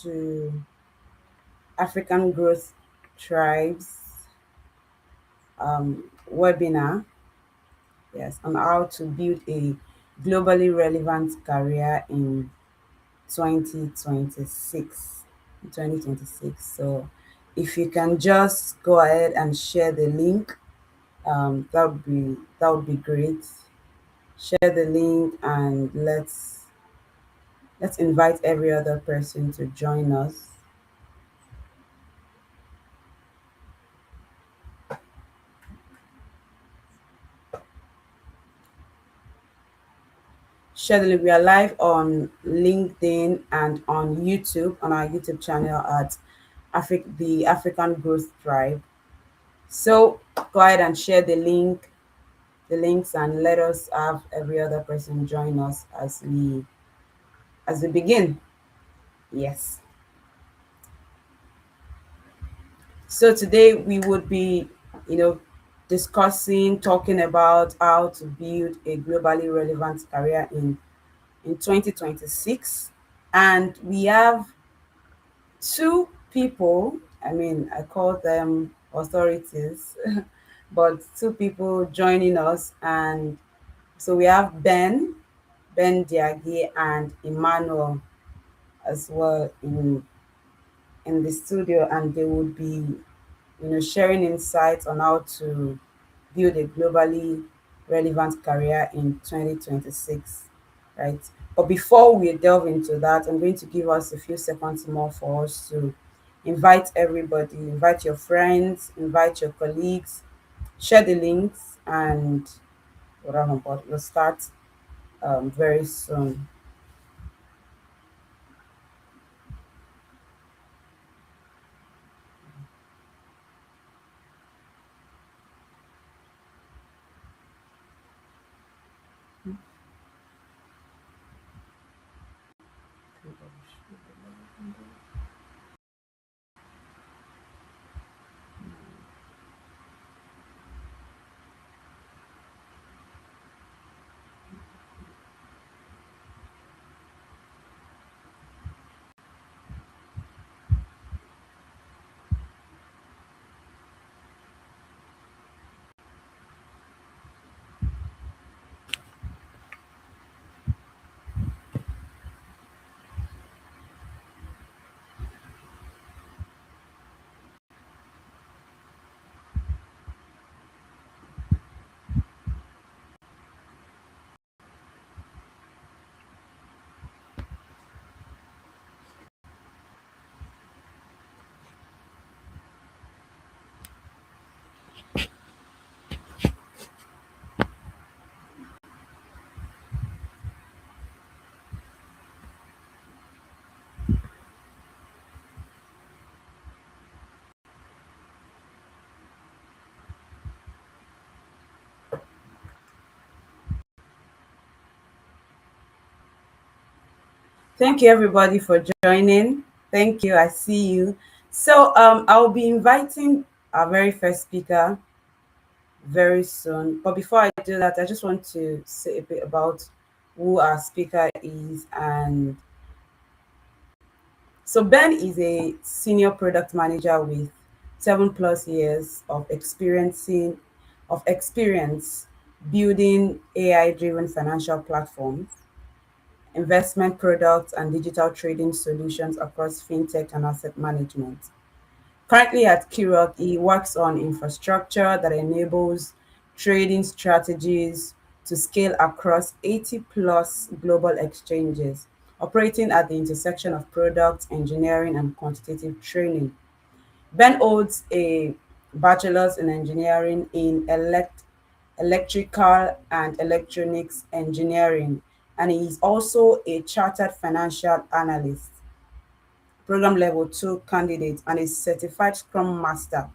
to African Growth Tribes webinar, yes, on how to build a globally relevant career in 2026. 2026. So if you can just go ahead and share the link, that would be great. Share the link and let's invite every other person to join us. Share the link. We are live on LinkedIn and on YouTube on our YouTube channel at the African Growth Tribe. So go ahead and share the links, and let us have every other person join us as we begin. Yes. So today we would be, you know, talking about how to build a globally relevant career in 2026. And we have two people, I mean, I call them authorities, but two people joining us. And so we have Ben Diagi and Emmanuel as well in the studio, and they would be, sharing insights on how to build a globally relevant career in 2026, right? But before we delve into that, I'm going to give us a few seconds more for us to invite everybody, invite your friends, invite your colleagues, share the links, and whatever. But we'll start very soon. Thank you, everybody, for joining. Thank you. I see you. So, I'll be inviting our very first speaker very soon. But before I do that, I just want to say a bit about who our speaker is. And so, Ben is a senior product manager with 7+ years of experience building AI-driven financial platforms, investment products, and digital trading solutions across fintech and asset management. Currently at Kirok, he works on infrastructure that enables trading strategies to scale across 80 plus global exchanges, operating at the intersection of product, engineering, and quantitative training. Ben holds a bachelor's in engineering in electrical and electronics engineering, and he is also a chartered financial analyst, program level 2 candidate, and a certified scrum master.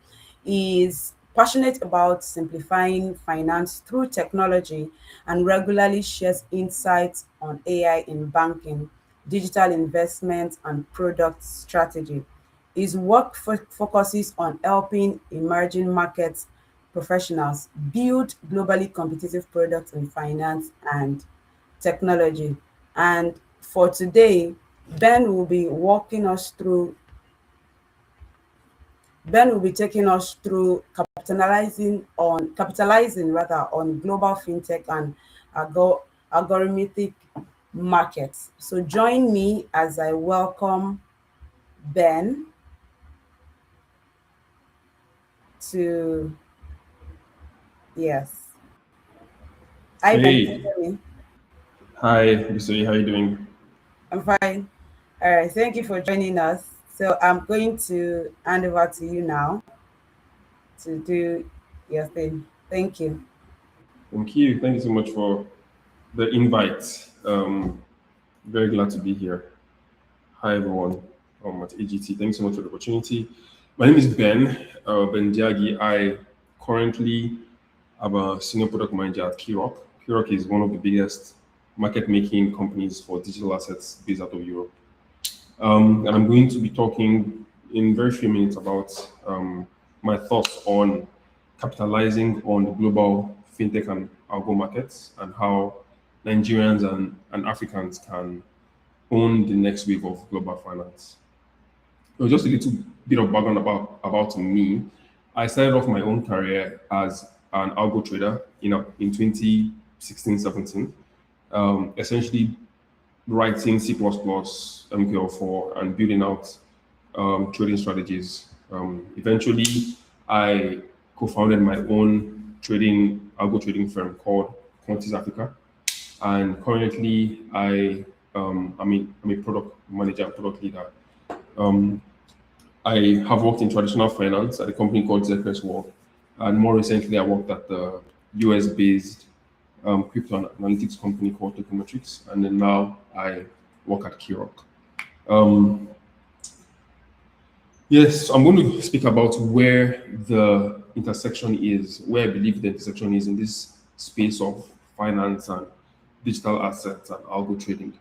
He is passionate about simplifying finance through technology and regularly shares insights on AI in banking, digital investment, and product strategy. His work focuses on helping emerging markets professionals build globally competitive products in finance and technology. And for today, Ben will be walking us through Ben will be taking us through capitalizing rather on global fintech and algorithmic markets. So join me as I welcome Ben to yes. Hi Ben, can you Hey, hear me? hi, Mr. How you doing? I'm fine. All right, thank you for joining us. So I'm going to hand over to you now to do your thing. Thank you. Thank you. Thank you so much for the invite. Very glad to be here. Hi, everyone. At AGT. Thanks so much for the opportunity. My name is Ben Diagi. I currently am a senior product manager at Kirok. Kirok is one of the biggest market making companies for digital assets based out of Europe. And I'm going to be talking in very few minutes about my thoughts on capitalizing on the global fintech and algo markets and how Nigerians and Africans can own the next wave of global finance. So just a little bit of background about me. I started off my own career as an algo trader in 2016-17. Essentially writing C++, MQL4, and building out trading strategies. Eventually, I co-founded my own algo trading firm called Quantis Africa, and currently I'm a product manager and product leader. Um, I have worked in traditional finance at a company called Zekres World, and more recently, I worked at the US-based crypto analytics company called Tokenmetrics, and then now I work at Kirok. Um, yes, I'm going to speak about where the intersection is, where I believe the intersection is in this space of finance and digital assets and algo trading.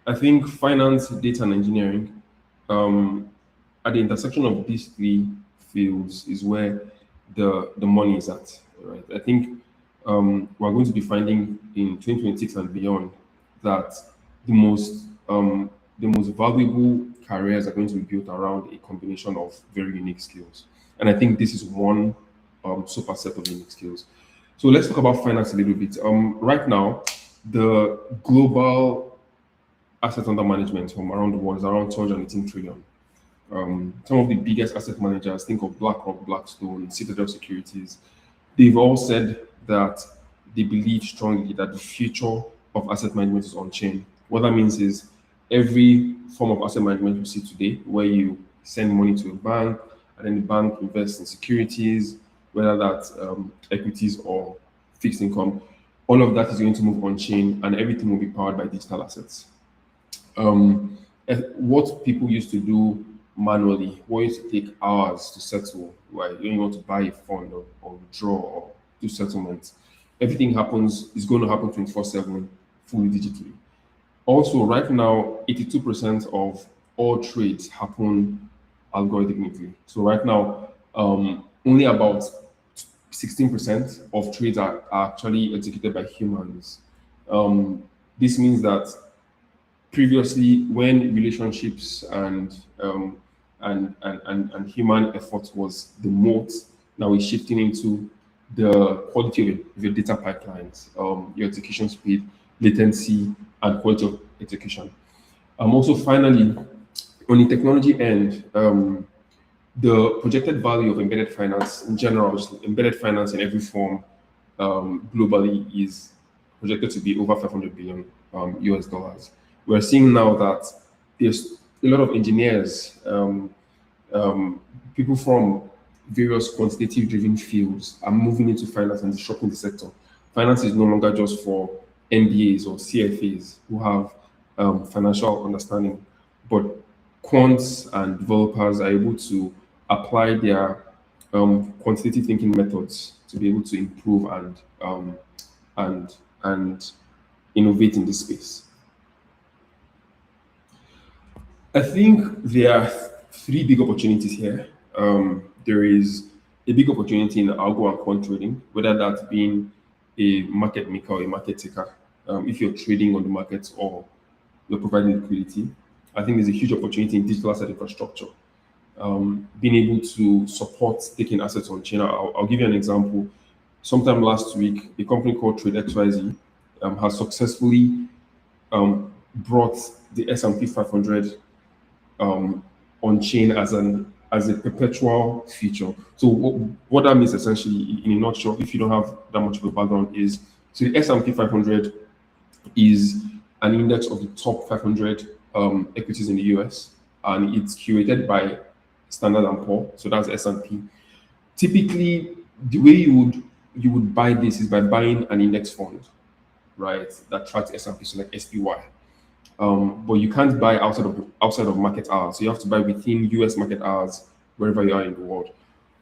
I think finance, data, and engineering um, at the intersection of these three fields is where the money is at. Right? I think we're going to be finding in 2026 and beyond that the most the most valuable careers are going to be built around a combination of very unique skills. And I think this is one superset of unique skills. So let's talk about finance a little bit. Right now, the global assets under management from around the world is around 218 trillion. Some of the biggest asset managers, think of BlackRock, Blackstone, Citadel Securities, they've all said that they believe strongly that the future of asset management is on chain. What that means is every form of asset management you see today, where you send money to a bank and then the bank invests in securities, whether that's equities or fixed income, all of that is going to move on chain and everything will be powered by digital assets. What people used to do manually, what used to take hours to settle, right? When you want to buy a fund or withdraw or do settlements, everything is going to happen 24/7, fully digitally. Also, right now, 82% of all trades happen algorithmically. So right now, only about 16% of trades are actually executed by humans. This means that previously when relationships and human effort was the moat, now we're shifting into the quality of your data pipelines, your execution speed, latency, and quality of execution. Also, finally, on the technology end, the projected value of embedded finance in general, just embedded finance in every form globally is projected to be over 500 billion US dollars. We're seeing now that there's a lot of engineers, people from various quantitative driven fields are moving into finance and disrupting the sector. Finance is no longer just for MBAs or CFAs who have financial understanding, but quants and developers are able to apply their quantitative thinking methods to be able to improve and and innovate in this space. I think there are three big opportunities here. There is a big opportunity in algo and quant trading, whether that being a market maker or a market taker. If you're trading on the markets or you're providing liquidity. I think there's a huge opportunity in digital asset infrastructure, being able to support taking assets on chain. I'll give you an example. Sometime last week, a company called Trade XYZ has successfully brought the S&P 500 on chain as a perpetual feature. So what that means essentially, in a nutshell, if you don't have that much of a background, is so the S&P 500 is an index of the top 500 equities in the US, and it's curated by Standard and Poor. So that's S&P. Typically, the way you would buy this is by buying an index fund, right? That tracks S&P, so like SPY. But you can't buy outside of market hours. So you have to buy within US market hours wherever you are in the world.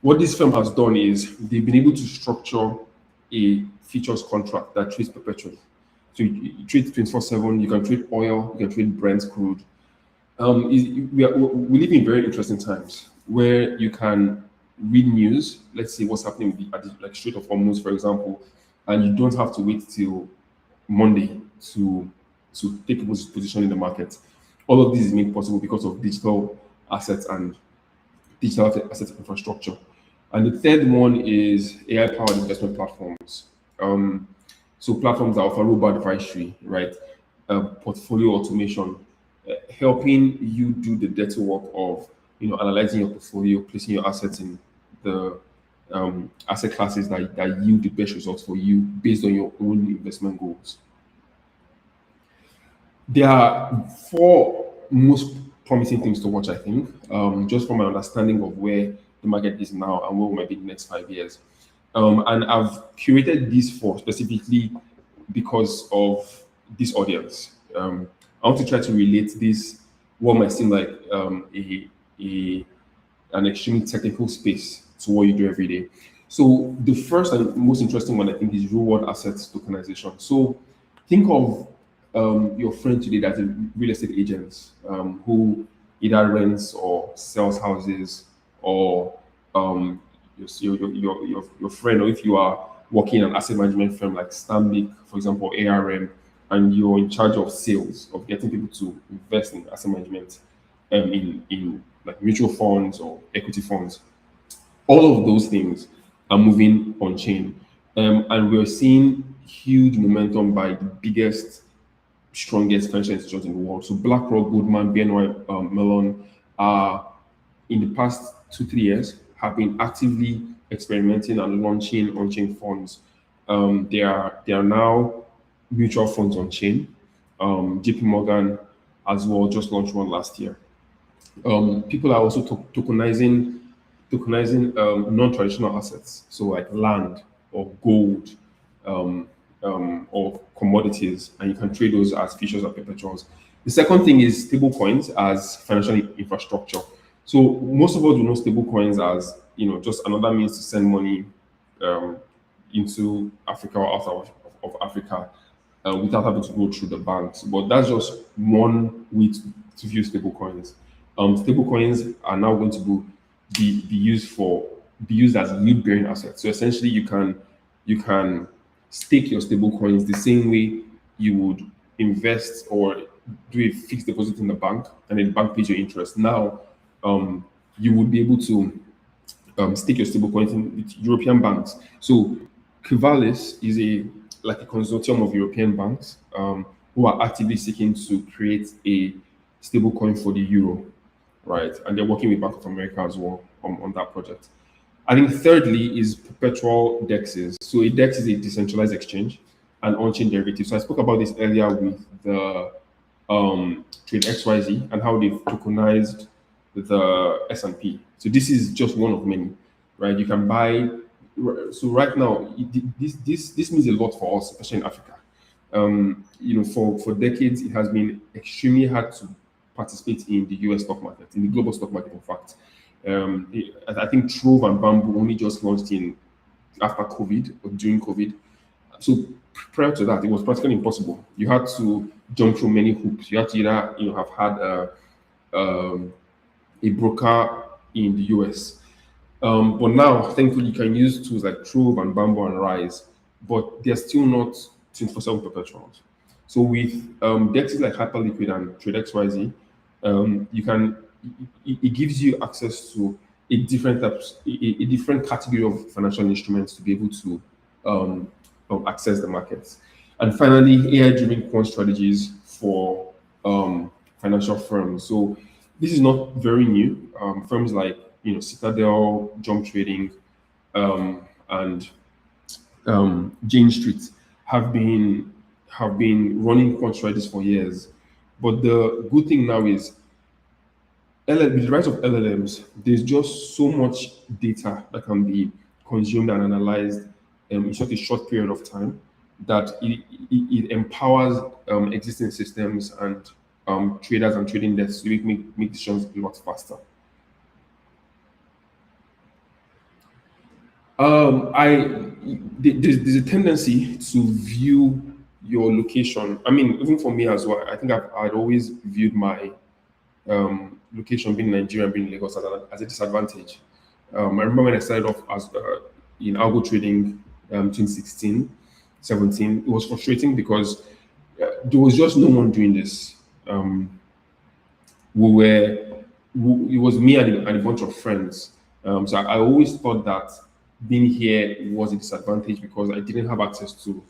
What this firm has done is they've been able to structure a futures contract that trades perpetually. So you trade 24/7. You can trade oil. You can trade Brent crude. We live in very interesting times where you can read news. Let's see what's happening with like Strait of Hormuz, for example, and you don't have to wait till Monday to take a position in the market. All of this is made possible because of digital assets and digital asset infrastructure. And the third one is AI-powered investment platforms. So platforms that offer robot advisory, right? Portfolio automation, helping you do the dirty work of analyzing your portfolio, placing your assets in the asset classes that yield the best results for you based on your own investment goals. There are four most promising things to watch, I think, just from my understanding of where the market is now and where we might be in the next 5 years. And I've curated these four specifically because of this audience. I want to try to relate this, what might seem like a an extremely technical space to what you do every day. So the first and most interesting one, I think, is real world assets tokenization. So think of your friend today that's a real estate agent who either rents or sells houses, or your friend, or if you are working in an asset management firm like Stanbic, for example, ARM, and you're in charge of sales, of getting people to invest in asset management, in like mutual funds or equity funds. All of those things are moving on chain. And we're seeing huge momentum by the biggest, strongest financial institutions in the world. So BlackRock, Goldman, BNY Mellon are, in the past 2 3 years, have been actively experimenting and launching on-chain funds. They are now mutual funds on chain. JP Morgan as well just launched one last year. People are also tokenizing non-traditional assets, so like land or gold, or commodities, and you can trade those as futures or perpetuals. The second thing is stable coins as financial infrastructure. So most of us will know stable coins as just another means to send money um, into Africa or outside of Africa without having to go through the banks. But that's just one way to view stable coins. Stable coins are now going to be used as yield bearing assets. So essentially, you can stake your stable coins the same way you would invest or do a fixed deposit in the bank, and then the bank pays your interest. Now, you would be able to stake your stable coins in with European banks. So Kivalis is a consortium of European banks who are actively seeking to create a stable coin for the euro, right? And they're working with Bank of America as well on that project. I think thirdly is perpetual dexes. So a dex is a decentralized exchange and on-chain derivative. So I spoke about this earlier with the trade XYZ and how they've tokenized the S&P. So this is just one of many, right? You can buy. So right now, this means a lot for us, especially in Africa. For decades, it has been extremely hard to participate in the US stock market, in the global stock market, in fact. I think Trove and Bamboo only just launched in after COVID or during COVID. So prior to that, it was practically impossible. You had to jump through many hoops. You had to either have had a broker in the US. But now, thankfully, you can use tools like Trove and Bamboo and Rise, but they're still not 24/7 perpetuals. So with DEXs like Hyperliquid and TradeXYZ, You can it gives you access to a different a different category of financial instruments to be able to um, access the markets. And finally, AI-driven quant strategies for financial firms. So this is not very new. Firms like Citadel, Jump Trading, and Jane Street have been running quant strategies for years. But the good thing now is with the rise of LLMs, there's just so much data that can be consumed and analyzed in such a short period of time that it empowers existing systems and traders and trading desks to make decisions a lot faster. There's a tendency to view your location. I mean, even for me as well, I think I'd always viewed my location being Nigeria, being Lagos as a disadvantage. I remember when I started off as in algo trading 2016, 17, it was frustrating because there was just no one doing this. We were, it was me and a bunch of friends. So I always thought that being here was a disadvantage because I didn't have access to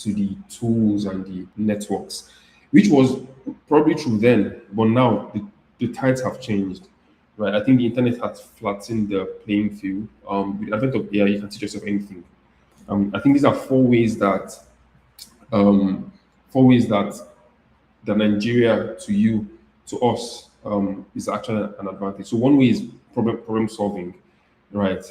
the tools and the networks, which was probably true then, but now the tides have changed, right? I think the internet has flattened the playing field. With the advent of AI, you can teach yourself anything. I think these are um, four ways that Nigeria to you, to us, is actually an advantage. So one way is problem solving, right?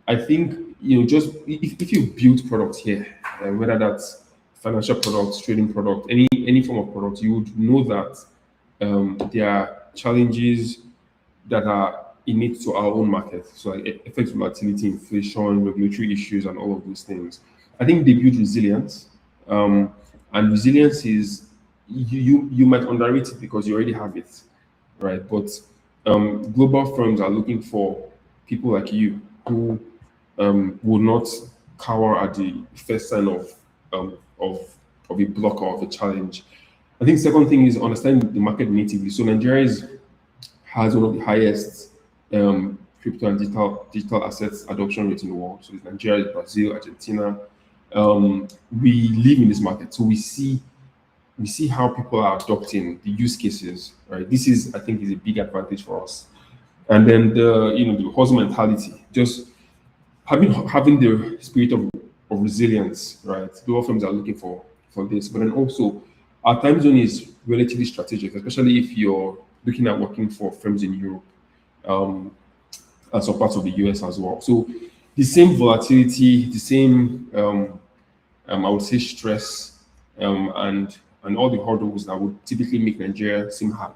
I think just if you build products here, whether that's financial products, trading product, any form of product, you would know that there are challenges that are innate to our own market. So like effects volatility, inflation, regulatory issues, and all of those things. I think they build resilience, and resilience is you might underrate it because you already have it, right? But global firms are looking for people like you who will not cower at the first sign um, of of a block or of a challenge. I think second thing is understanding the market natively. So Nigeria has one of the highest crypto and digital assets adoption rate in the world. So it's Nigeria, Brazil, Argentina. We live in this market, so we see how people are adopting the use cases. Right, this is I think is a big advantage for us. And then the hustle mentality, just having the spirit of resilience, right? Global firms are looking for this, but then also our time zone is relatively strategic, especially if you're looking at working for firms in Europe um, and some parts of the US as well. So the same volatility, the same I would say stress and all the hurdles that would typically make Nigeria seem hard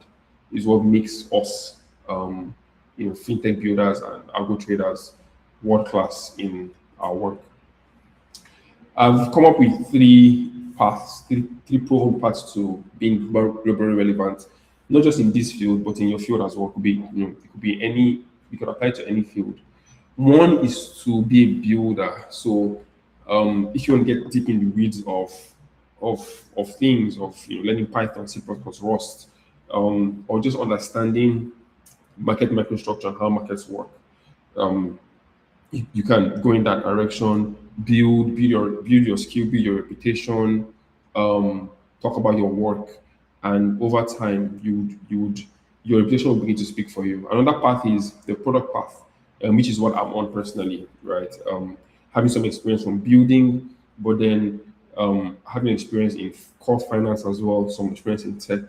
is what makes us fintech builders and algo traders world class in our work. I've come up with three proven paths to being globally relevant, not just in this field, but in your field as well. It could be any, you can apply to any field. One is to be a builder. So, if you want to get deep in the weeds of things, of learning Python, C++, Rust, or just understanding market microstructure and how markets work, um, you can go in that direction, build your skill, build your reputation, talk about your work, and over time you would your reputation will begin to speak for you. Another path is the product path, which is what I'm on personally, right? Having some experience from building, but then having experience in core finance as well, some experience in tech,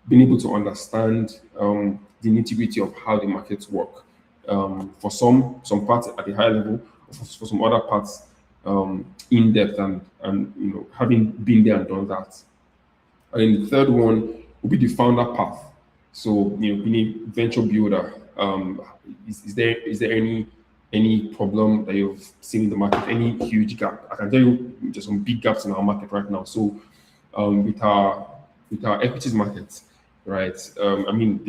being able to understand the nitty-gritty of how the markets work. For some parts at a high level, for some other parts in depth, and having been there and done that. And then the third one will be the founder path. So being a venture builder, is there any problem that you've seen in the market? Any huge gap? I can tell you there's some big gaps in our market right now. So with our equities market, right? I mean,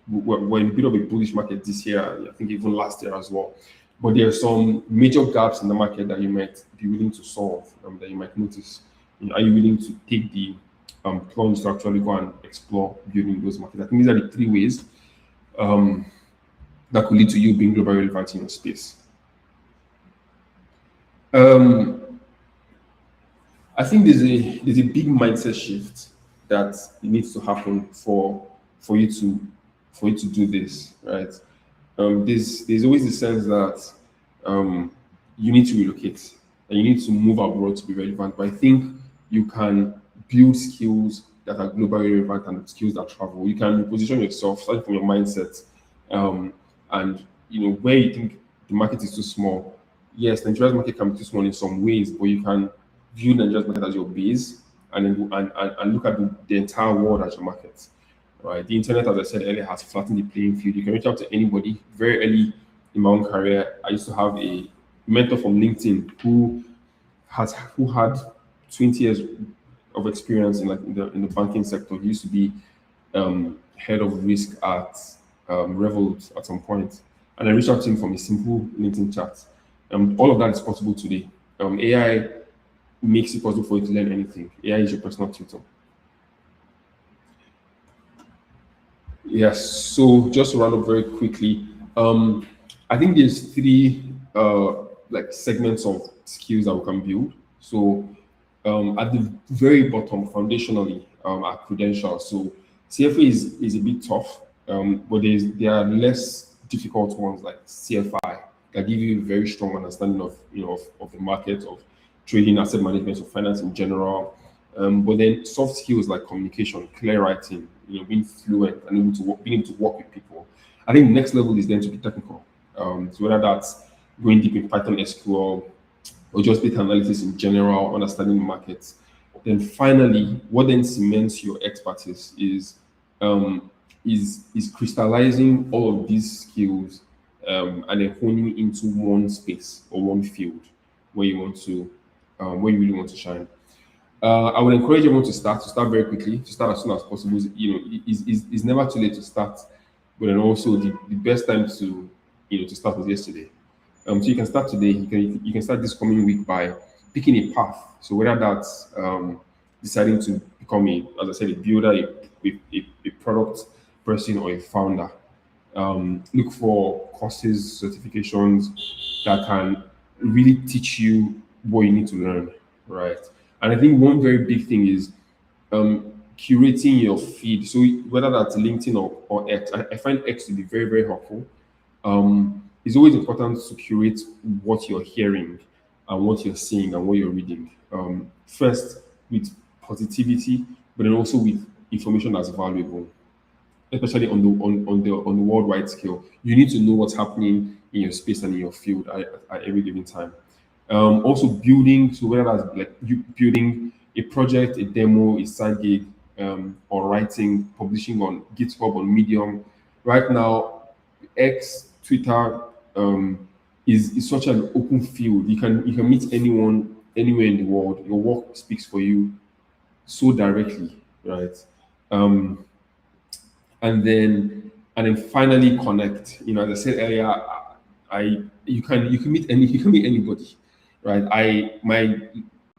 we're in a bit of a bullish market this year. I think even last year as well. But there are some major gaps in the market that you might be willing to solve, that you might notice. Are you willing to take plunge to actually go and explore building those markets. I think these are the three ways um, that could lead to you being globally relevant in your space. Um, I think there's a big mindset shift that needs to happen for you to for you to do this, right? There's always the sense that um, you need to relocate and you need to move abroad to be relevant. But I think you can build skills that are globally relevant and skills that travel. You can position yourself starting from your mindset, um, and where you think the market is too small. Yes, Nigeria's market can be too small in some ways, but you can view Nigeria's market as your base and then and look at the entire world as your market. Right. The internet, as I said earlier, has flattened the playing field. You can reach out to anybody. Very early in my own career, I used to have a mentor from LinkedIn who had 20 years of experience in like in the banking sector. He used to be head of risk at Revolut at some point, and I reached out to him from a simple LinkedIn chat. All of that is possible today. AI makes it possible for you to learn anything. AI is your personal tutor. Yes. So just to round up very quickly, I think there's three like segments of skills that we can build. So at the very bottom, foundationally, are credentials. So CFA is a bit tough, but there are less difficult ones like CFI that give you a very strong understanding of of the market, of trading, asset management, of finance in general. But then soft skills like communication, clear writing, being fluent and being able to work with people. I think the next level is then to be technical. So whether that's going deep in Python, SQL, or just data analysis in general, understanding the markets. Then finally, what then cements your expertise is crystallizing all of these skills and then honing into one space or one field where you want to where you really want to shine. I would encourage everyone to start very quickly, to start as soon as possible. It's never too late to start, but then also the best time to start was yesterday. So you can start today. You can start this coming week by picking a path. So whether that's deciding to become as I said, a builder, a product person, or a founder, look for courses, certifications that can really teach you what you need to learn, right? And I think one very big thing is curating your feed. So whether that's LinkedIn or X, I find X to be very, very helpful. It's always important to curate what you're hearing and what you're seeing and what you're reading. First with positivity, but then also with information that's valuable, especially on the worldwide scale. You need to know what's happening in your space and in your field at every given time. Also building, so whether that's like you building a project, a demo, a side gig, or writing, publishing on GitHub, on Medium. Right now, X, Twitter, is such an open field. You can meet anyone anywhere in the world. Your work speaks for you so directly, right? Um, and then finally connect. As I said earlier, I you can meet anybody, right? My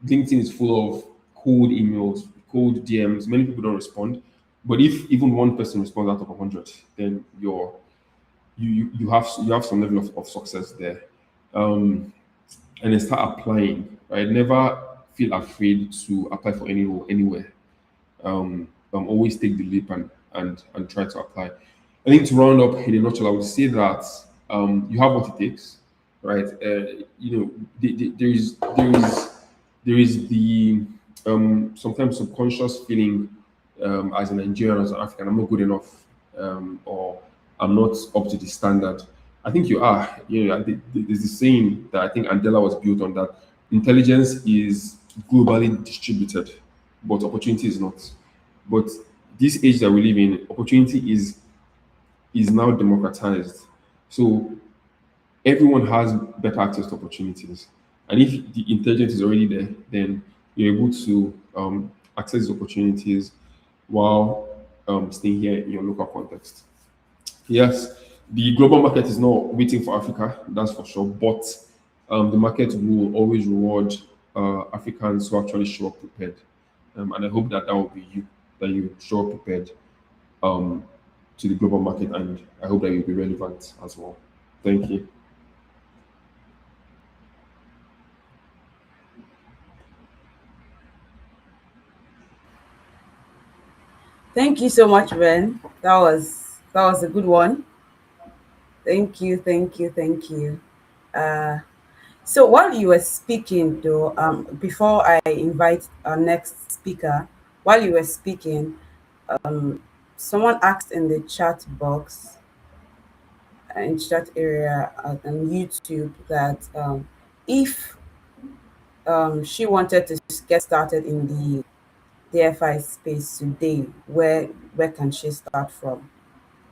LinkedIn is full of cold emails, cold DMs. Many people don't respond, but if even one person responds out of 100, then you have some level of success there. Um, and then start applying, right? Never feel afraid to apply for any role anywhere. Always take the leap and try to apply. I think to round up in a nutshell, I would say that you have what it takes, right? There is the sometimes subconscious feeling as a Nigerian, as an African, I'm not good enough, or I'm not up to the standard. I think you are. There's this saying that I think Andela was built on, that intelligence is globally distributed, but opportunity is not. But this age that we live in, opportunity is now democratized. So everyone has better access to opportunities. And if the intelligence is already there, then you're able to access these opportunities while staying here in your local context. Yes, the global market is not waiting for Africa, that's for sure. But the market will always reward Africans who actually show up prepared. And I hope that that will be you, that you show up prepared um, to the global market, and I hope that you'll be relevant as well. Thank you. Thank you so much, Ben. That was a good one. Thank you, thank you, thank you. Uh, so while you were speaking, though, before I invite our next speaker, while you were speaking, someone asked in the chat box, in chat area on YouTube, that if she wanted to get started in the DFI space today, where can she start from?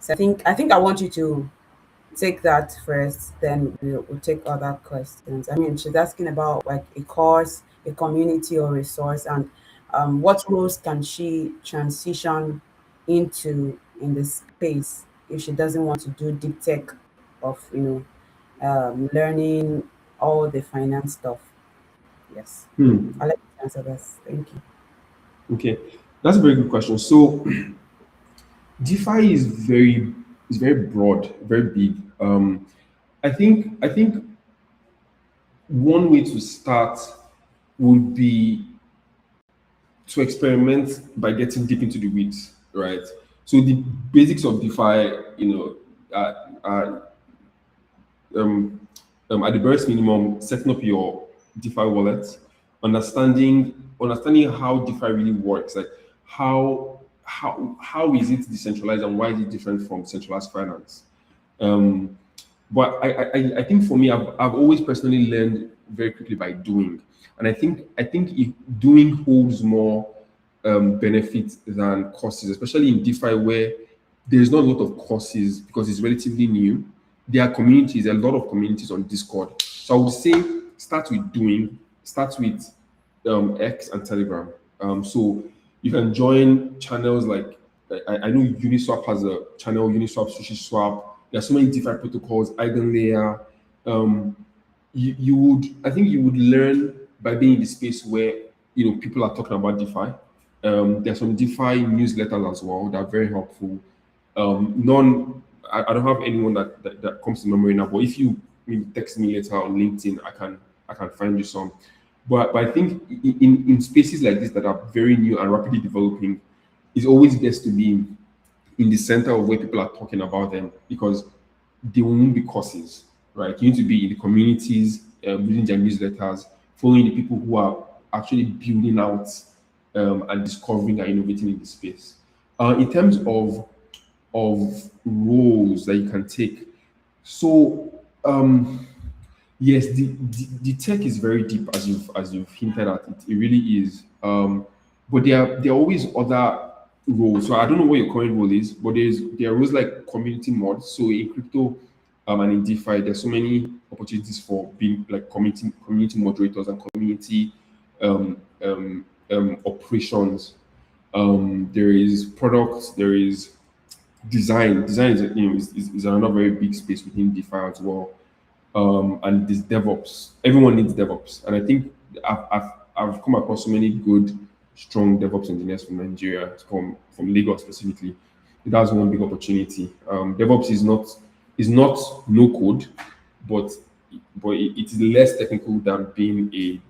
So I think I want you to take that first, then we'll take other questions. I mean, she's asking about like a course, a community or resource, and what roles can she transition into in the space if she doesn't want to do deep tech of learning all the finance stuff. Yes, Hmm. I'll let you answer this. Thank you. Okay, that's a very good question. So DeFi is very broad, very big. I think one way to start would be to experiment by getting deep into the weeds, right? So the basics of DeFi, are um, at the barest minimum, setting up your DeFi wallet, understanding how DeFi really works, like how is it decentralized and why is it different from centralized finance. Um, but I think for me, I've always personally learned very quickly by doing, and I think if doing holds more benefit than courses, especially in DeFi where there's not a lot of courses because it's relatively new. There are communities, a lot of communities on Discord. So I would say start with X and Telegram. So you can join channels like I know Uniswap has a channel, Uniswap, SushiSwap. There are so many different protocols, Eigenlayer. Um, you would I think you would learn by being in the space where people are talking about DeFi. There's some DeFi newsletters as well that are very helpful. None I don't have anyone that comes to memory now, but if you maybe text me later on LinkedIn, I can find you some. But I think in spaces like this that are very new and rapidly developing, it's always best to be in the center of where people are talking about them because they won't be courses, right? You need to be in the communities, reading their newsletters, following the people who are actually building out and discovering and innovating in the space. In terms of roles that you can take, so yes, the tech is very deep as you've hinted at. It really is. But there are always other roles. So I don't know what your current role is, but there are roles like community mods. So in crypto and in DeFi, there's so many opportunities for being like community moderators and community um, operations. There is products. There is design. Design is another very big space within DeFi as well. And this DevOps. Everyone needs DevOps, and I think I've come across so many good, strong DevOps engineers from Nigeria, from Lagos specifically. That's one big opportunity. DevOps is not no code, but it is less technical than being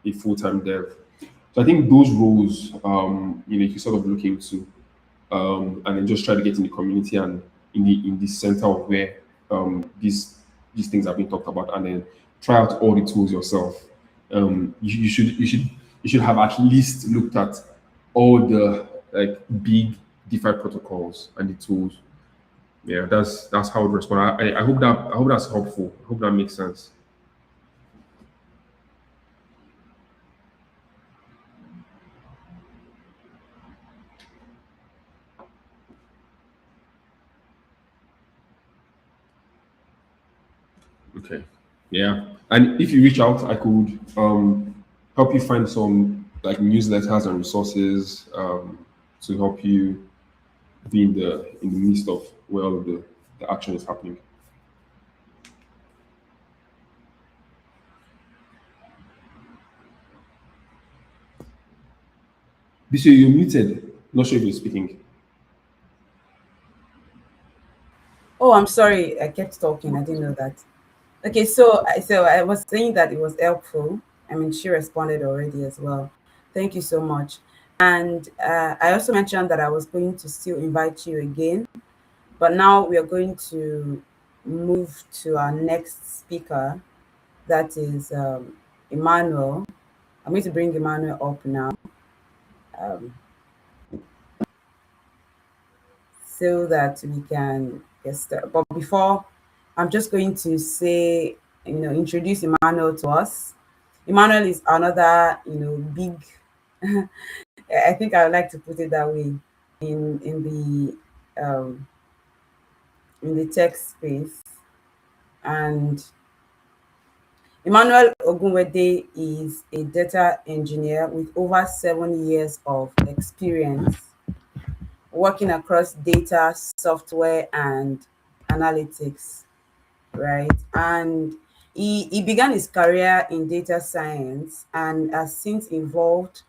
a full time dev. So I think those roles, if you sort of look into and then just try to get in the community and in the center of where these things are being talked about, and then try out all the tools yourself. You should have at least looked at all the like big DeFi protocols and the tools. Yeah, that's how I would respond. I hope that's helpful. I hope that makes sense. Okay. Yeah. And if you reach out, I could help you find some like newsletters and resources to help you be in the midst of where all of the action is happening. Bishop, you're muted. Not sure if you're speaking. Oh, I'm sorry. I kept talking. I didn't know that. Okay, so I was saying that it was helpful. I mean, she responded already as well. Thank you so much. And I also mentioned that I was going to still invite you again, but now we are going to move to our next speaker. That is Emmanuel. I'm going to bring Emmanuel up now, um, so that we can get started. But before, I'm just going to say, introduce Emmanuel to us. Emmanuel is another, big. I think I would like to put it that way in the tech space. And Emmanuel Ogunwede is a data engineer with over 7 years of experience working across data, software, and analytics, right? And he began his career in data science and has since evolved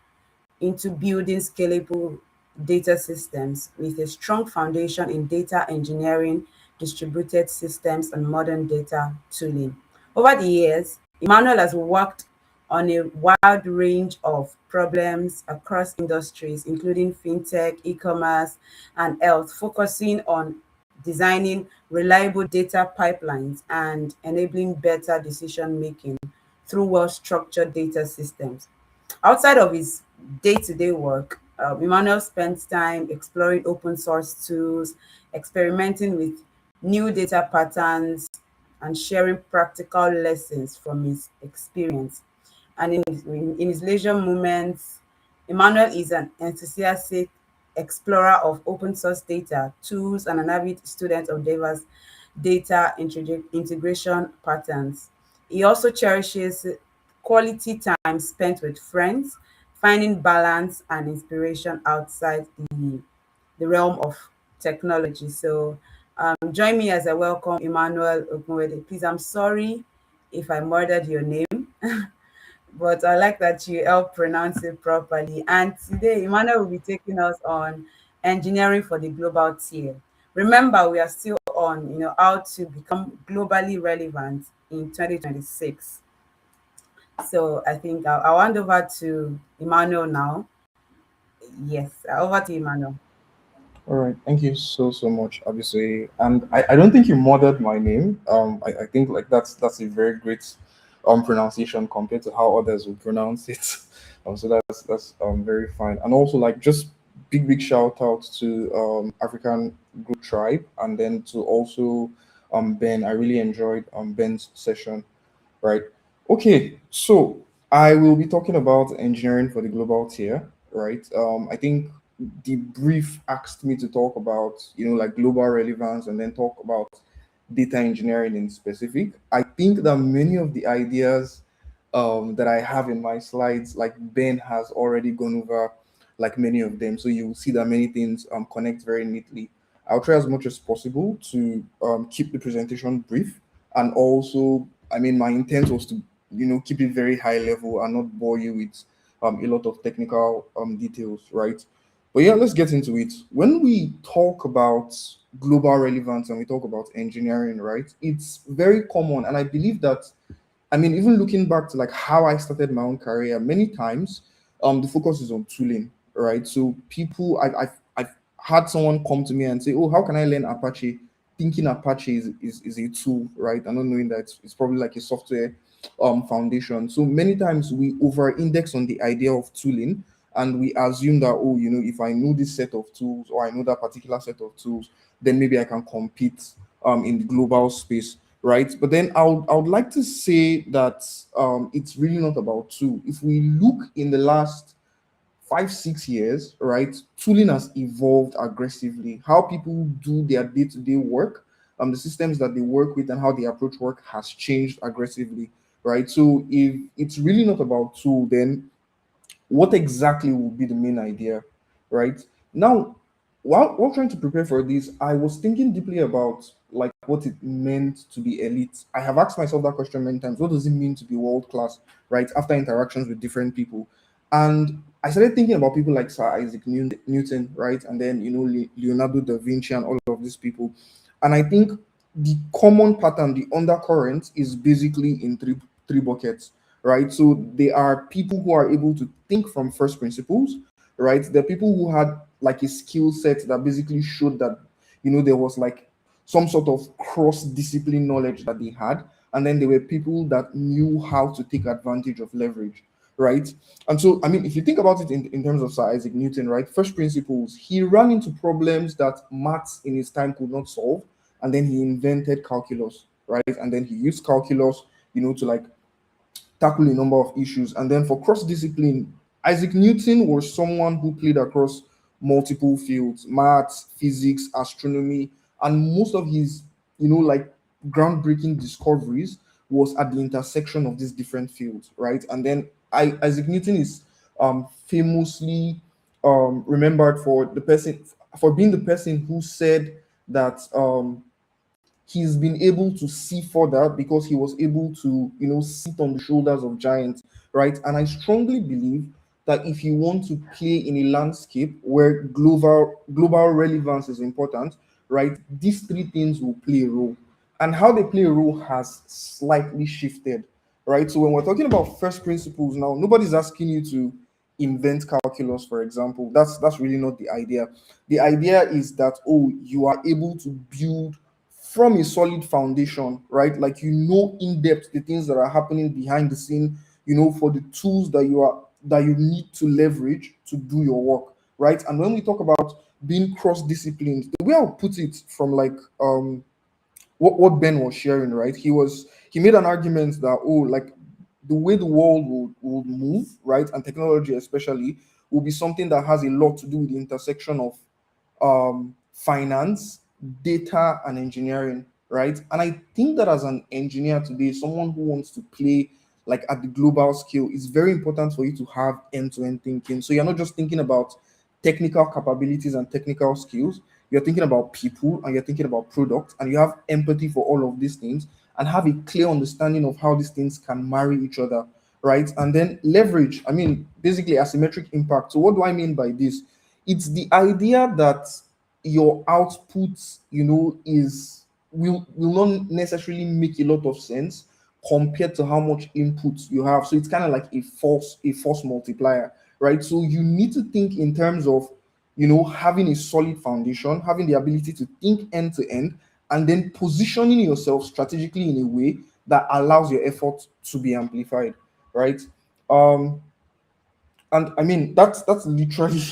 into building scalable data systems with a strong foundation in data engineering, distributed systems, and modern data tooling. Over the years, Emmanuel has worked on a wide range of problems across industries, including fintech, e-commerce, and health, focusing on designing reliable data pipelines and enabling better decision making through well-structured data systems. Outside of his day-to-day work, Emmanuel spends time exploring open source tools, experimenting with new data patterns, and sharing practical lessons from his experience. And in his leisure moments, Emmanuel is an enthusiastic explorer of open source data, tools, and an avid student of diverse data integration patterns. He also cherishes quality time spent with friends, finding balance and inspiration outside the realm of technology. So, join me as I welcome Emmanuel Ogunwede. Please, I'm sorry if I murdered your name, but I like that you help pronounce it properly. And today, Emmanuel will be taking us on engineering for the global tier. Remember, we are still on, how to become globally relevant in 2026. So I think I'll hand over to Emmanuel now. Yes, over to Emmanuel. All right, thank you so much, obviously. And I don't think you murdered my name. I think like that's a very great pronunciation compared to how others would pronounce it. So that's very fine. And also like just big shout out to African Group Tribe, and then to also Ben. I really enjoyed Ben's session. Right. Okay. So I will be talking about engineering for the global tier. Right. I think the brief asked me to talk about, like global relevance and then talk about data engineering in specific. I think that many of the ideas that I have in my slides, like Ben has already gone over, like many of them. So you will see that many things connect very neatly. I'll try as much as possible to keep the presentation brief, and also, I mean, my intent was to, keep it very high level and not bore you with a lot of technical details, right? But yeah, let's get into it. When we talk about global relevance and we talk about engineering, right, it's very common. And I believe that, I mean, even looking back to like how I started my own career, many times the focus is on tooling, right? So people, I've had someone come to me and say, oh, how can I learn Apache? Thinking Apache is a tool, right? And not knowing that it's probably like a software foundation. So many times we over index on the idea of tooling, and we assume that, oh, if I know this set of tools or I know that particular set of tools, then maybe I can compete in the global space, right? But then I would like to say that it's really not about tool. If we look in the last 5 6 years, right, tooling has evolved aggressively. How people do their day-to-day work, the systems that they work with and how they approach work has changed aggressively, right? So if it's really not about tool, then what exactly will be the main idea, right? Now, while trying to prepare for this, I was thinking deeply about like what it meant to be elite. I have asked myself that question many times. What does it mean to be world class, right? After interactions with different people. And I started thinking about people like Sir Isaac Newton, right? And then, Leonardo da Vinci and all of these people. And I think the common pattern, the undercurrent is basically in three buckets, right? So they are people who are able to think from first principles, right? They're people who had like a skill set that basically showed that, there was like some sort of cross-discipline knowledge that they had. And then there were people that knew how to take advantage of leverage, right? And so, I mean, if you think about it in terms of Sir Isaac Newton, right, first principles, he ran into problems that maths in his time could not solve, and then he invented calculus, right? And then he used calculus, to like tackle a number of issues. And then for cross discipline, Isaac Newton was someone who played across multiple fields: maths, physics, astronomy, and most of his, like groundbreaking discoveries was at the intersection of these different fields, right? And then Isaac Newton is famously remembered for being the person who said that he's been able to see further because he was able to, sit on the shoulders of giants, right? And I strongly believe that if you want to play in a landscape where global relevance is important, right, these three things will play a role. And how they play a role has slightly shifted, right? So when we're talking about first principles now, nobody's asking you to invent calculus, for example. That's really not the idea. The idea is that, oh, you are able to build from a solid foundation, right? Like, in depth the things that are happening behind the scene, for the tools that you need to leverage to do your work, right? And when we talk about being cross-disciplined, the way I'll put it from like what Ben was sharing, right? He made an argument that, oh, like the way the world will move, right, and technology especially will be something that has a lot to do with the intersection of finance, data, and engineering, right? And I think that as an engineer today, someone who wants to play like at the global scale, it's very important for you to have end-to-end thinking. So you're not just thinking about technical capabilities and technical skills. You're thinking about people, and you're thinking about products, and you have empathy for all of these things, and have a clear understanding of how these things can marry each other, right? And then leverage, I mean, basically asymmetric impact. So what do I mean by this? It's the idea that your output, is will not necessarily make a lot of sense compared to how much input you have. So it's kind of like a force multiplier, right? So you need to think in terms of, having a solid foundation, having the ability to think end to end, and then positioning yourself strategically in a way that allows your effort to be amplified, right? um and I mean, that's literally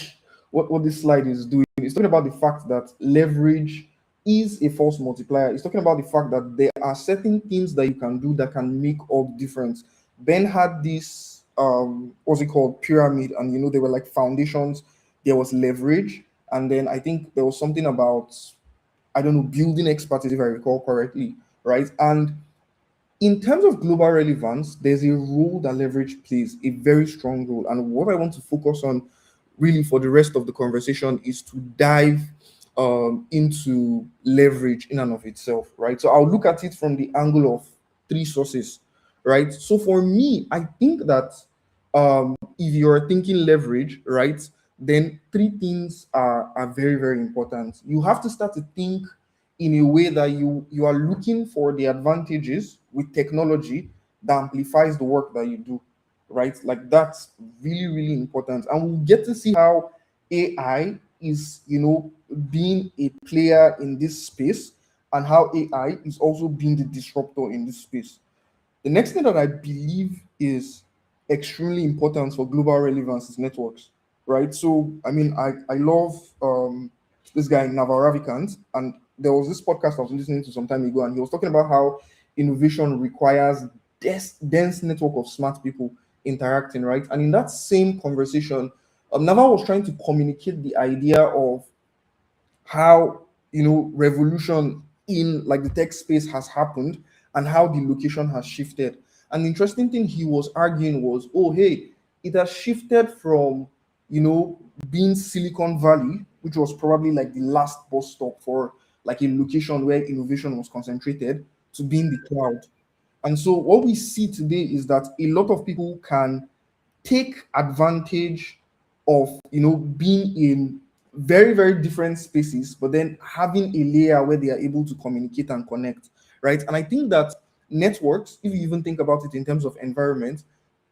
what this slide is doing. It's talking about the fact that leverage is a force multiplier. It's talking about the fact that there are certain things that you can do that can make all the difference. Ben had this what's it called, pyramid, and there were like foundations, there was leverage, and then I think there was something about, I don't know, building expertise, if I recall correctly, right? And in terms of global relevance, there's a role that leverage plays, a very strong role. And what I want to focus on really for the rest of the conversation is to dive into leverage in and of itself, right? So I'll look at it from the angle of three sources, right? So for me, I think that if you're thinking leverage, right, then three things are very, very important. You have to start to think in a way that you are looking for the advantages with technology that amplifies the work that you do, right? Like, that's really, really important. And we'll get to see how AI is, being a player in this space, and how AI is also being the disruptor in this space. The next thing that I believe is extremely important for global relevance is networks, right? So, I mean, I love this guy, Naval Ravikant, and there was this podcast I was listening to some time ago, and he was talking about how innovation requires dense network of smart people interacting, right? And in that same conversation, Naval was trying to communicate the idea of how, revolution in like the tech space has happened, and how the location has shifted. And the interesting thing he was arguing was, oh, hey, it has shifted from, being Silicon Valley, which was probably like the last bus stop for like a location where innovation was concentrated, to being the cloud. And so what we see today is that a lot of people can take advantage of being in very very different spaces, but then having a layer where they are able to communicate and connect, right? And I think that networks, if you even think about it in terms of environment,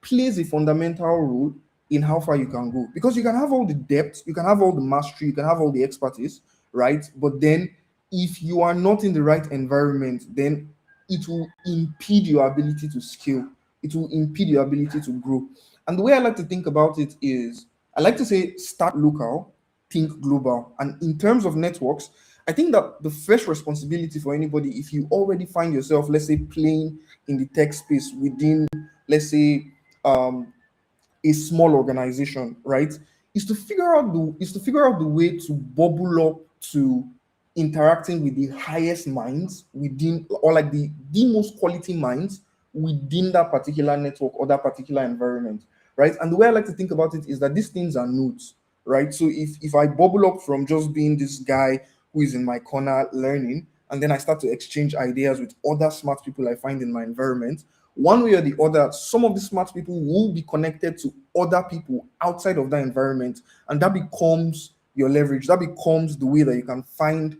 plays a fundamental role in how far you can go, because you can have all the depth, you can have all the mastery, you can have all the expertise, right? But then if you are not in the right environment, then it will impede your ability to scale, it will impede your ability to grow. And the way I like to think about it is, I like to say start local, think global. And in terms of networks, I think that the first responsibility for anybody, if you already find yourself, let's say, playing in the tech space within, let's say, um, a small organization, right, is to figure out the way to bubble up to interacting with the highest minds within, or like the most quality minds within that particular network or that particular environment, right? And the way I like to think about it is that these things are nodes, right? So if I bubble up from just being this guy who is in my corner learning, and then I start to exchange ideas with other smart people I find in my environment, one way or the other, some of the smart people will be connected to other people outside of that environment, and that becomes your leverage. That becomes the way that you can find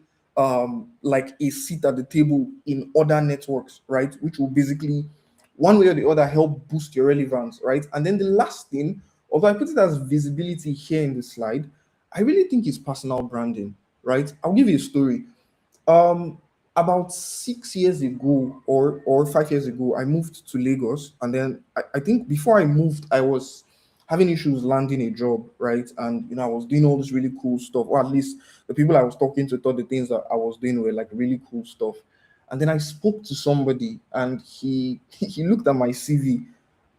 like a seat at the table in other networks, right? Which will basically, one way or the other, help boost your relevance, right? And then the last thing, although I put it as visibility here in the slide, I really think it's personal branding, right? I'll give you a story. um, about 6 years ago or 5 years ago, I moved to Lagos, and then I think before I moved, I was having issues landing a job, right? And I was doing all this really cool stuff, or at least the people I was talking to thought the things that I was doing were like really cool stuff. And then I spoke to somebody, and he he looked at my CV,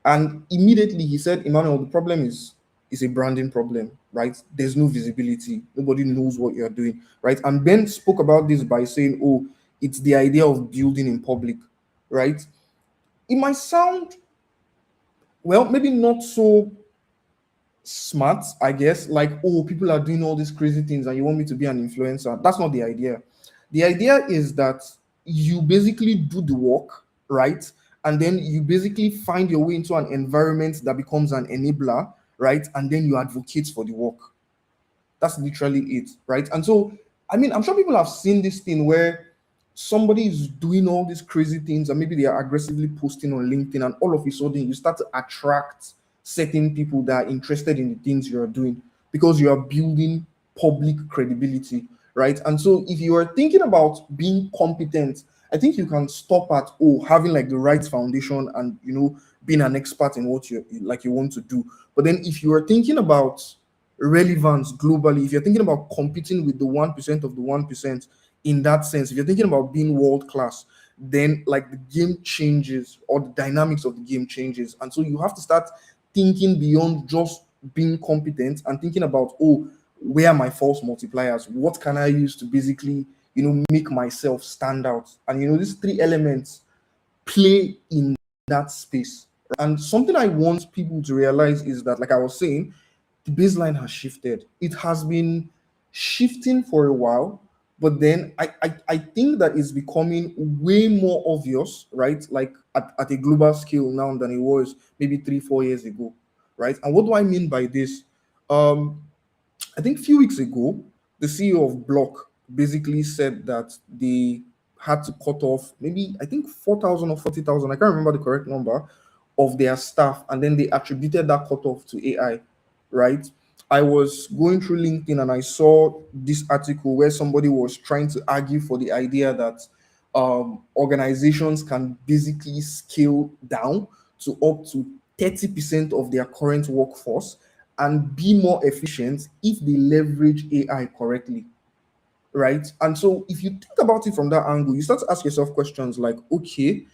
and immediately he said, Emmanuel, the problem is a branding problem, right? There's no visibility. Nobody knows what you're doing, right? And Ben spoke about this by saying, oh, it's the idea of building in public, right? It might sound, well, maybe not so smart, I guess, like, oh, people are doing all these crazy things and you want me to be an influencer. That's not the idea. The idea is that you basically do the work, right? And then you basically find your way into an environment that becomes an enabler, right? And then you advocate for the work. That's literally it, right? And so, I mean, I'm sure people have seen this thing where somebody is doing all these crazy things, and maybe they are aggressively posting on LinkedIn, and all of a sudden you start to attract certain people that are interested in the things you're doing because you are building public credibility, right? And so, if you are thinking about being competent, I think you can stop at, oh, having like the right foundation and being an expert in what you want to do. But then if you are thinking about relevance globally, if you're thinking about competing with the 1% of the 1%, in that sense, if you're thinking about being world class, then like the game changes, or the dynamics of the game changes. And so you have to start thinking beyond just being competent and thinking about, oh, where are my false multipliers? What can I use to basically make myself stand out? And these three elements play in that space. And something I want people to realize is that, like I was saying, the baseline has shifted. It has been shifting for a while, but then I think that it's becoming way more obvious, right? Like at a global scale now than it was maybe 3 4 years ago, right? And what do I mean by this? Um, I think a few weeks ago, the CEO of Block basically said that they had to cut off maybe, I think, 4,000 or 40,000, I can't remember the correct number, of their staff. And then they attributed that cutoff to AI, right? I was going through LinkedIn and I saw this article where somebody was trying to argue for the idea that organizations can basically scale down to up to 30% of their current workforce and be more efficient if they leverage AI correctly, right? And so if you think about it from that angle, you start to ask yourself questions like, okay,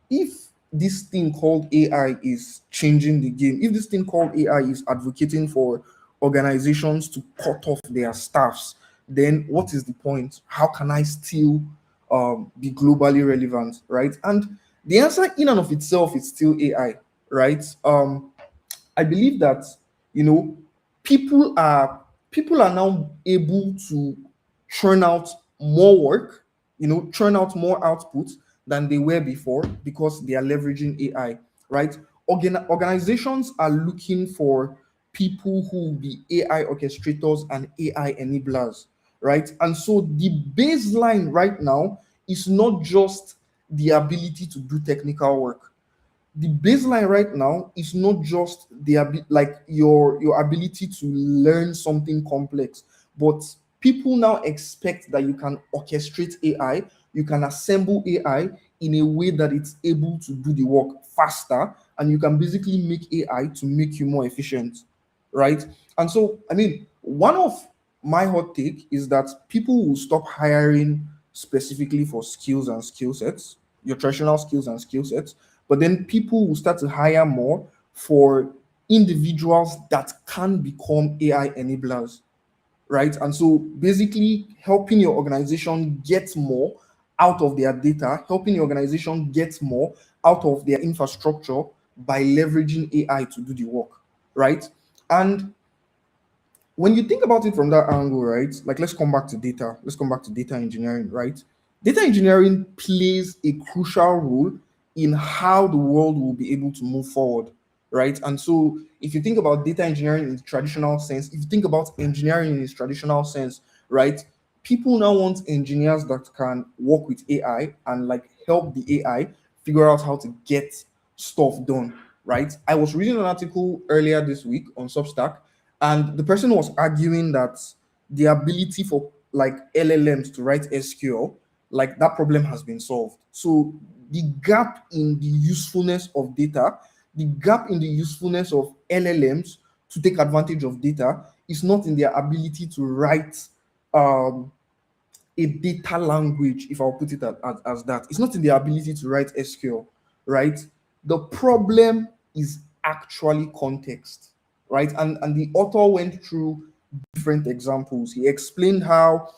if this thing called AI is changing the game, if this thing called AI is advocating for organizations to cut off their staffs, then what is the point? How can I still be globally relevant, right? And the answer in and of itself is still AI, right? I believe that you know people are people are now able to churn out more work, churn out more output than they were before because they are leveraging AI, right? Organizations are looking for people who will be AI orchestrators and AI enablers, right? And so the baseline right now is not just the ability to do technical work. The baseline right now is not just like your ability to learn something complex, but people now expect that you can orchestrate AI, you can assemble AI in a way that it's able to do the work faster, and you can basically make AI to make you more efficient, right? And so, I mean, one of my hot take is that people will stop hiring specifically for skills and skill sets, your traditional skills and skill sets, but then people will start to hire more for individuals that can become AI enablers, right? And so basically helping your organization get more out of their data, helping your organization get more out of their infrastructure by leveraging AI to do the work, right? And when you think about it from that angle, right? Like let's come back to data. Let's come back to data engineering, right? Data engineering plays a crucial role in how the world will be able to move forward, right? And so if you think about data engineering in the traditional sense, if you think about engineering in its traditional sense, right? People now want engineers that can work with AI and like help the AI figure out how to get stuff done, right? I was reading an article earlier this week on Substack, and the person was arguing that the ability for like LLMs to write SQL, like that problem has been solved. So the gap in the usefulness of data, the gap in the usefulness of LLMs to take advantage of data is not in their ability to write um, a data language, if I'll put it as that. It's not in their ability to write SQL, right? The problem is actually context, right? And the author went through different examples. He explained how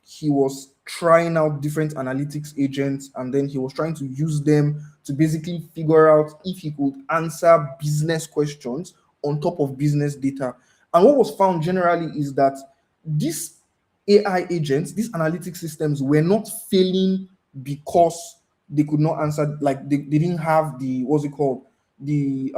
he was trying out different analytics agents, and then he was trying to use them to basically figure out if he could answer business questions on top of business data. And what was found generally is that these AI agents, these analytic systems were not failing because they could not answer, like they didn't have the what's it called, the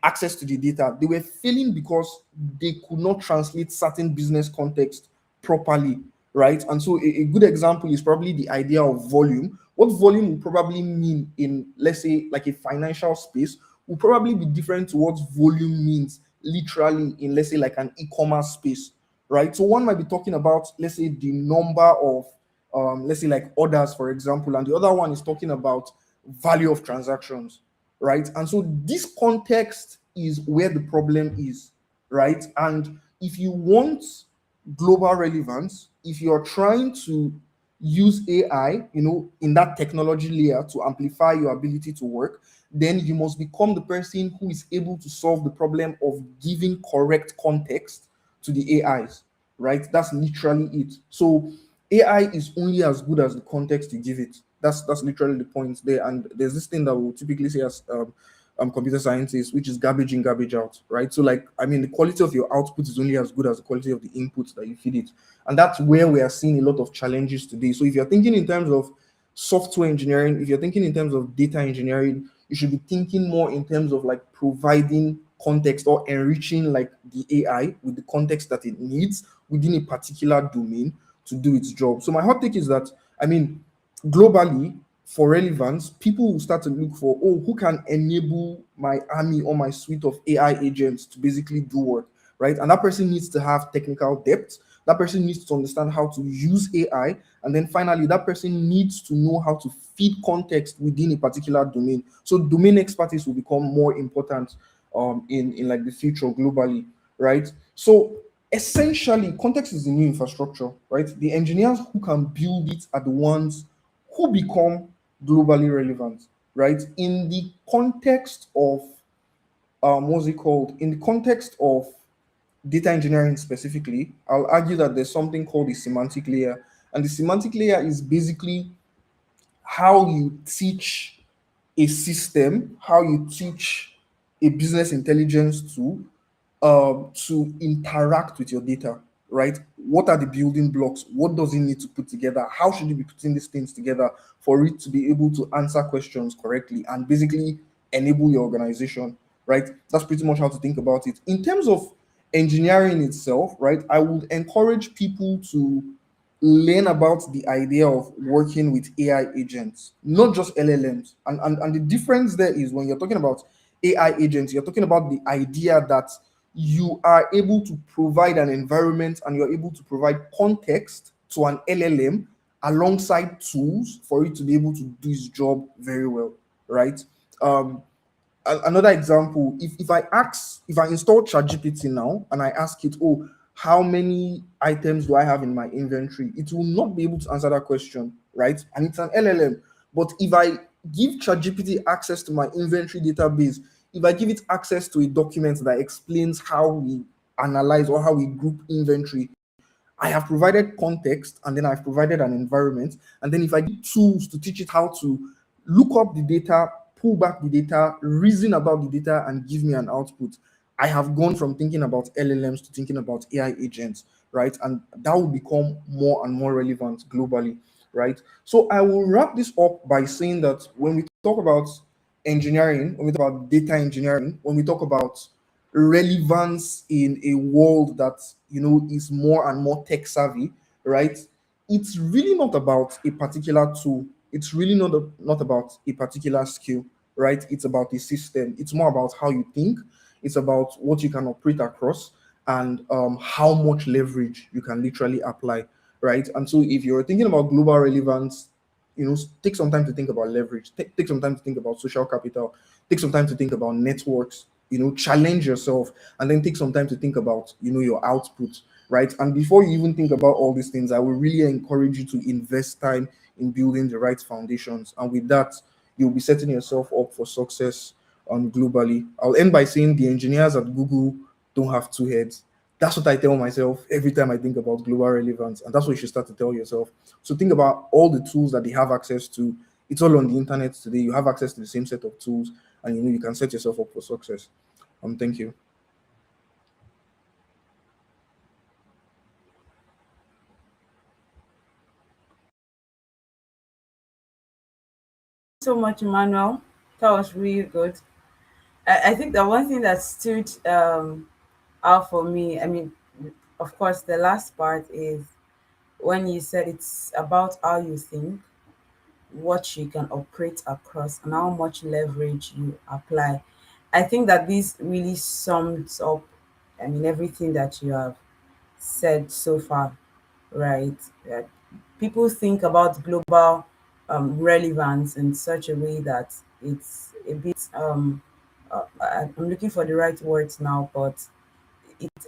access to the data. They were failing because they could not translate certain business context properly, right? And so a good example is probably the idea of volume. What volume will probably mean in, let's say, like a financial space will probably be different to what volume means literally in, let's say, like an e-commerce space, right? So one might be talking about, let's say, the number of, let's say, like orders, for example, and the other one is talking about value of transactions, right? And so this context is where the problem is, right? And if you want global relevance, if you're trying to use AI, in that technology layer to amplify your ability to work, then you must become the person who is able to solve the problem of giving correct context to the AIs, right? That's literally it. So AI is only as good as the context you give it. That's literally the point there. And there's this thing that we typically say as computer scientists, which is garbage in, garbage out, right? So like, I mean, the quality of your output is only as good as the quality of the input that you feed it. And that's where we are seeing a lot of challenges today. So if you're thinking in terms of software engineering, if you're thinking in terms of data engineering, you should be thinking more in terms of like providing context or enriching like the AI with the context that it needs within a particular domain to do its job. So my hot take is that, I mean, globally, for relevance, people will start to look for, oh, who can enable my army or my suite of AI agents to basically do work, right? And that person needs to have technical depth. That person needs to understand how to use AI. And then finally, that person needs to know how to feed context within a particular domain. So domain expertise will become more important in like the future globally, right? So essentially, context is the new infrastructure, right? The engineers who can build it are the ones who become globally relevant, right? In the context of what's it called? In the context of data engineering specifically, I'll argue that there's something called the semantic layer. And the semantic layer is basically how you teach a system, how you teach a business intelligence tool to interact with your data, right? What are the building blocks? What does it need to put together? How should you be putting these things together for it to be able to answer questions correctly and basically enable your organization, right? That's pretty much how to think about it. In terms of engineering itself, right, I would encourage people to learn about the idea of working with AI agents, not just LLMs. And the difference there is when you're talking about AI agents, you're talking about the idea that you are able to provide an environment and you're able to provide context to an LLM alongside tools for it to be able to do its job very well, right? Um, Another example, if I install ChatGPT now and I ask it, oh, how many items do I have in my inventory, it will not be able to answer that question, right? And it's an LLM. But if I give ChatGPT access to my inventory database, if I give it access to a document that explains how we analyze or how we group inventory, I have provided context and then I've provided an environment. And then if I give tools to teach it how to look up the data, pull back the data, reason about the data, and give me an output, I have gone from thinking about LLMs to thinking about AI agents, right? And that will become more and more relevant globally, right? So I will wrap this up by saying that when we talk about engineering, when we talk about data engineering, when we talk about relevance in a world that is more and more tech savvy, right? It's really not about a particular tool. It's really not about a particular skill, right? It's about the system. It's more about how you think. It's about what you can operate across and how much leverage you can literally apply, right? And so if you're thinking about global relevance, take some time to think about leverage. Take some time to think about social capital. Take some time to think about networks. Challenge yourself, and then take some time to think about your output, right? And before you even think about all these things, I will really encourage you to invest time in building the right foundations. And with that, you'll be setting yourself up for success globally. I'll end by saying the engineers at Google don't have two heads. That's what I tell myself every time I think about global relevance. And that's what you should start to tell yourself. So think about all the tools that they have access to. It's all on the internet today. You have access to the same set of tools, and you can set yourself up for success. Thank you. So much, Emmanuel. That was really good. I think the one thing that stood out for me, I mean, of course, the last part is when you said it's about how you think, what you can operate across, and how much leverage you apply. I think that this really sums up, I mean, everything that you have said so far, right? People think about global relevance in such a way that it's a bit, I'm looking for the right words now, but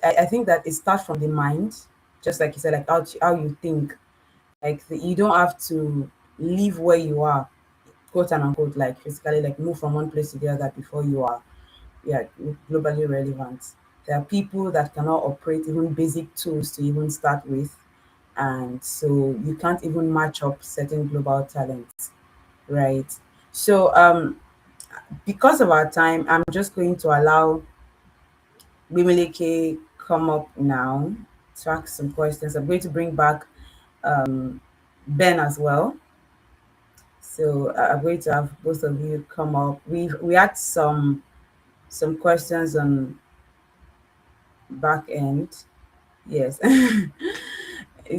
I think that it starts from the mind, just like you said, like how you think. Like you don't have to live where you are, quote and unquote, like physically, like move from one place to the other before you are, yeah, globally relevant. There are people that cannot operate even basic tools to even start with, and so you can't even match up certain global talents, right? So because of our time, I'm just going to allow Bimileke come up now to ask some questions. I'm going to bring back Ben as well. So I'm going to have both of you come up. We had some questions on back end. Yes.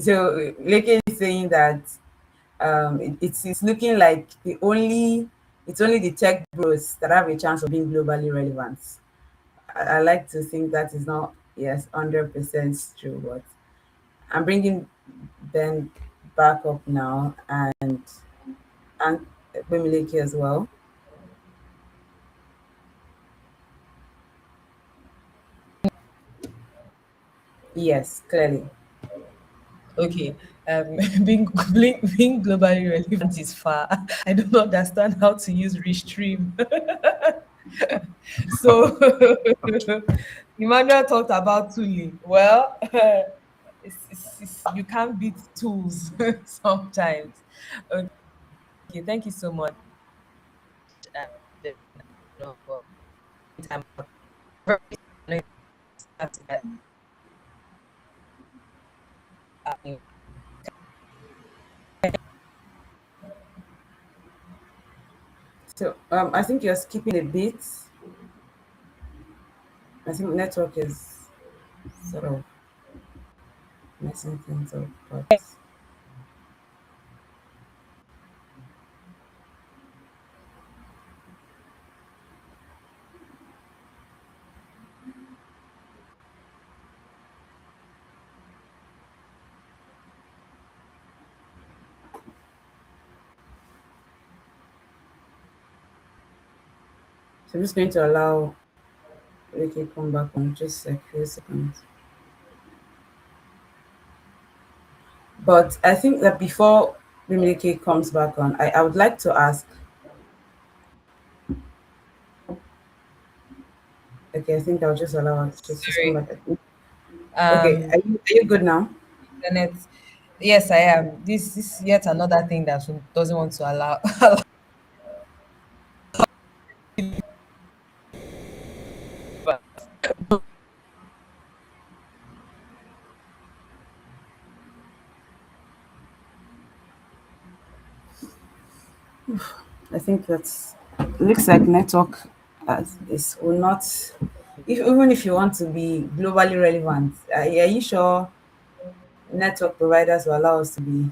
So Leke is saying that it's looking like it's only the tech bros that have a chance of being globally relevant. I like to think that is not, yes, 100% true, but I'm bringing Ben back up now, and Bemileke as well. Yes, clearly. Okay. Being, being globally relevant is far. I don't understand how to use Restream. So Emmanuel talked about tooling. Well, you can't beat tools sometimes. Okay, thank you so much. Uh, for time out. Very um, So I think you're skipping a bit. I think network is sort of messing things up, but so I'm just going to allow Ricky come back on just a few seconds. But I think that before Rimilike comes back on, I would like to ask. Okay, I think I'll just allow her to just come Sorry. back. Okay, Um, are you good now? Internet. Yes, I am. This is yet another thing that doesn't want to allow. I think that's looks like network is will not. If, even if you want to be globally relevant, are you sure network providers will allow us to be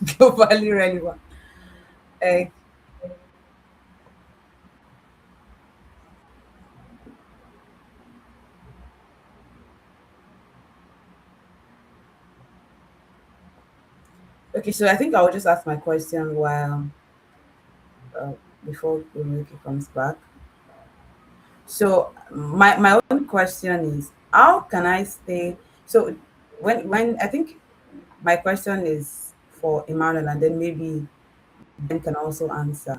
globally relevant? Uh, okay, so I think I'll just ask my question while uh, before Rimilike comes back. So my own question is, how can I stay? So when I think my question is for Emmanuel, and then maybe Ben can also answer.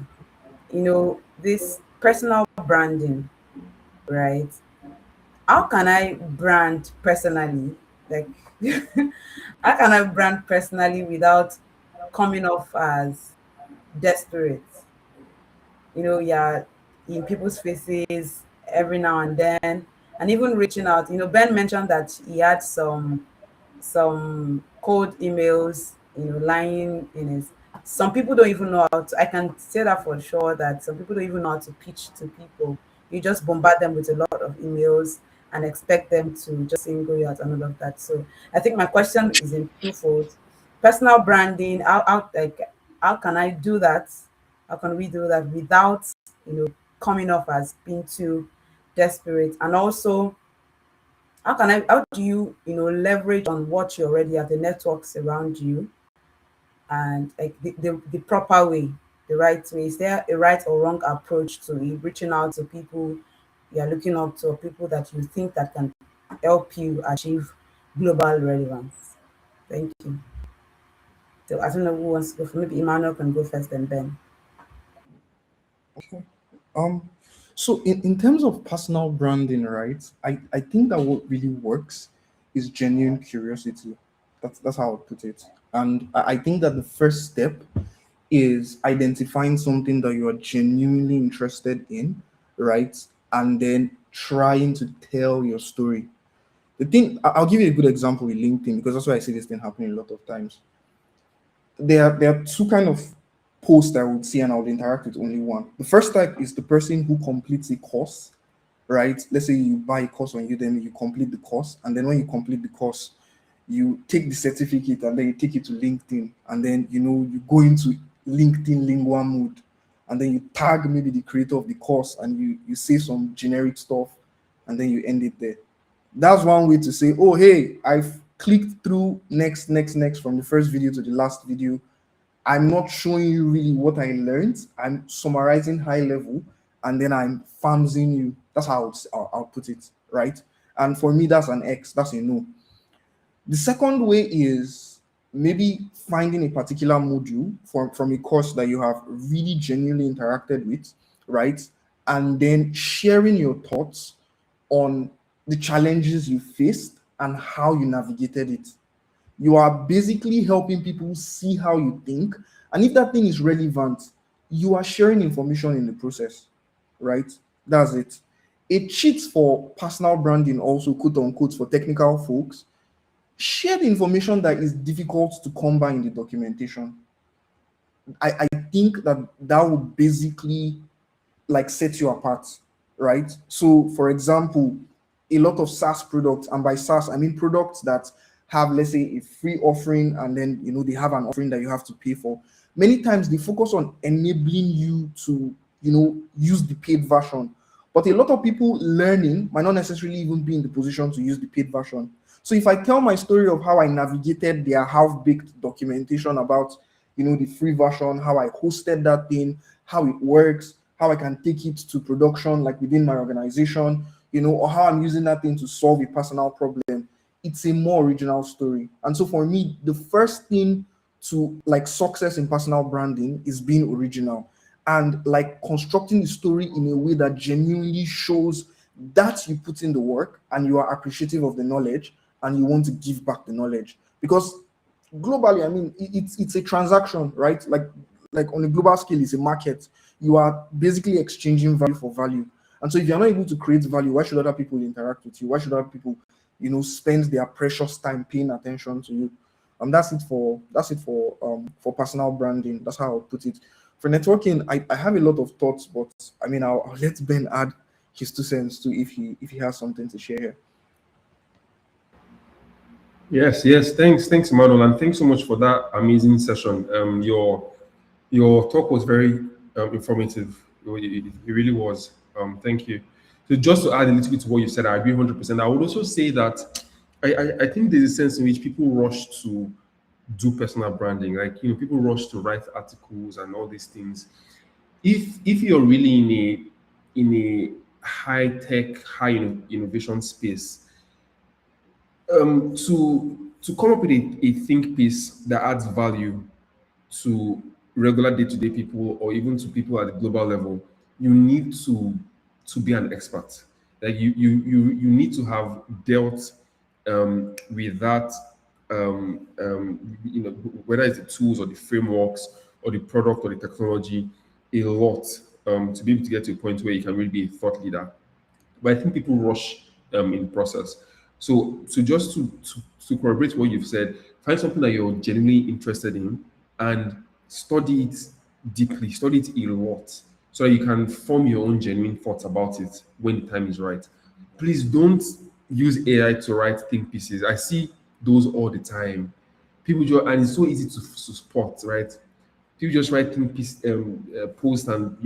This personal branding, right? How can I brand personally? Like, how can I brand personally without coming off as desperate? Yeah, in people's faces every now and then, and even reaching out. Ben mentioned that he had some cold emails, lying in his. Some people don't even know how to. I can say that for sure that some people don't even know how to pitch to people. You just bombard them with a lot of emails and expect them to just single you out and all of that. So I think my question is in twofold: personal branding. How can I do that? How can we do that without you know coming off as being too desperate? And also, how do you leverage on what you already have, the networks around you, and like the proper way, the right way? Is there a right or wrong approach to reaching out to people you are looking up to, or people that you think that can help you achieve global relevance? Thank you. So I don't know who wants to go for. Maybe Emmanuel can go first and Ben. Um, so in terms of personal branding, right? I think that what really works is genuine curiosity. That's how I would put it. And I think that the first step is identifying something that you are genuinely interested in, right? And then trying to tell your story. The thing I'll give you a good example with LinkedIn because that's why I see this thing happening a lot of times. There are two kind of posts I would see and I would interact with only one. The first type is the person who completes a course, right? Let's say you buy a course on Udemy, you complete the course, and then when you complete the course, you take the certificate and then you take it to LinkedIn, and then you go into LinkedIn lingua mode, and then you tag maybe the creator of the course and you say some generic stuff, and then you end it there. That's one way to say, oh hey, I've clicked through next from the first video to the last video. I'm not showing you really what I learned. I'm summarizing high level and then I'm farming you. That's how I'll put it, right? And for me, that's an X, that's a no. The second way is maybe finding a particular module from a course that you have really genuinely interacted with, right? And then sharing your thoughts on the challenges you faced and how you navigated it. You are basically helping people see how you think. And if that thing is relevant, you are sharing information in the process, right? That's it. A cheat for personal branding, also, quote unquote, for technical folks, share the information that is difficult to come by in the documentation. I think that would basically like set you apart, right? So, for example, a lot of SaaS products, and by SaaS I mean products that have, let's say, a free offering, and then they have an offering that you have to pay for. Many times they focus on enabling you to use the paid version, but a lot of people learning might not necessarily even be in the position to use the paid version. So if I tell my story of how I navigated their half-baked documentation about the free version, how I hosted that thing, how it works, how I can take it to production like within my organization, or how I'm using that thing to solve a personal problem, it's a more original story. And so for me, the first thing to like success in personal branding is being original and like constructing the story in a way that genuinely shows that you put in the work and you are appreciative of the knowledge and you want to give back the knowledge. Because globally, I mean, it's a transaction, right? Like on a global scale, it's a market. You are basically exchanging value for value. And so if you're not able to create value, why should other people interact with you? Why should other people, spend their precious time paying attention to you? That's it for personal branding. That's how I'll put it. For networking, I have a lot of thoughts, but I mean, I'll let Ben add his 2 cents too if he has something to share here. Yes, yes. Thanks, Emmanuel, and thanks so much for that amazing session. Your talk was very informative. It really was. Thank you. So just to add a little bit to what you said, I agree 100%. I would also say that I think there's a sense in which people rush to do personal branding. Like, people rush to write articles and all these things. If you're really in a high tech, innovation space, to come up with a think piece that adds value to regular day-to-day people or even to people at the global level, you need to be an expert. Like you need to have dealt with that, whether it's the tools or the frameworks or the product or the technology, a lot, to be able to get to a point where you can really be a thought leader. But I think people rush in the process. So just to corroborate what you've said, find something that you're genuinely interested in and study it deeply, study it a lot, so that you can form your own genuine thoughts about it when the time is right. Please don't use AI to write think pieces. I see those all the time. People just, and it's so easy to spot, right? People just write think piece, posts and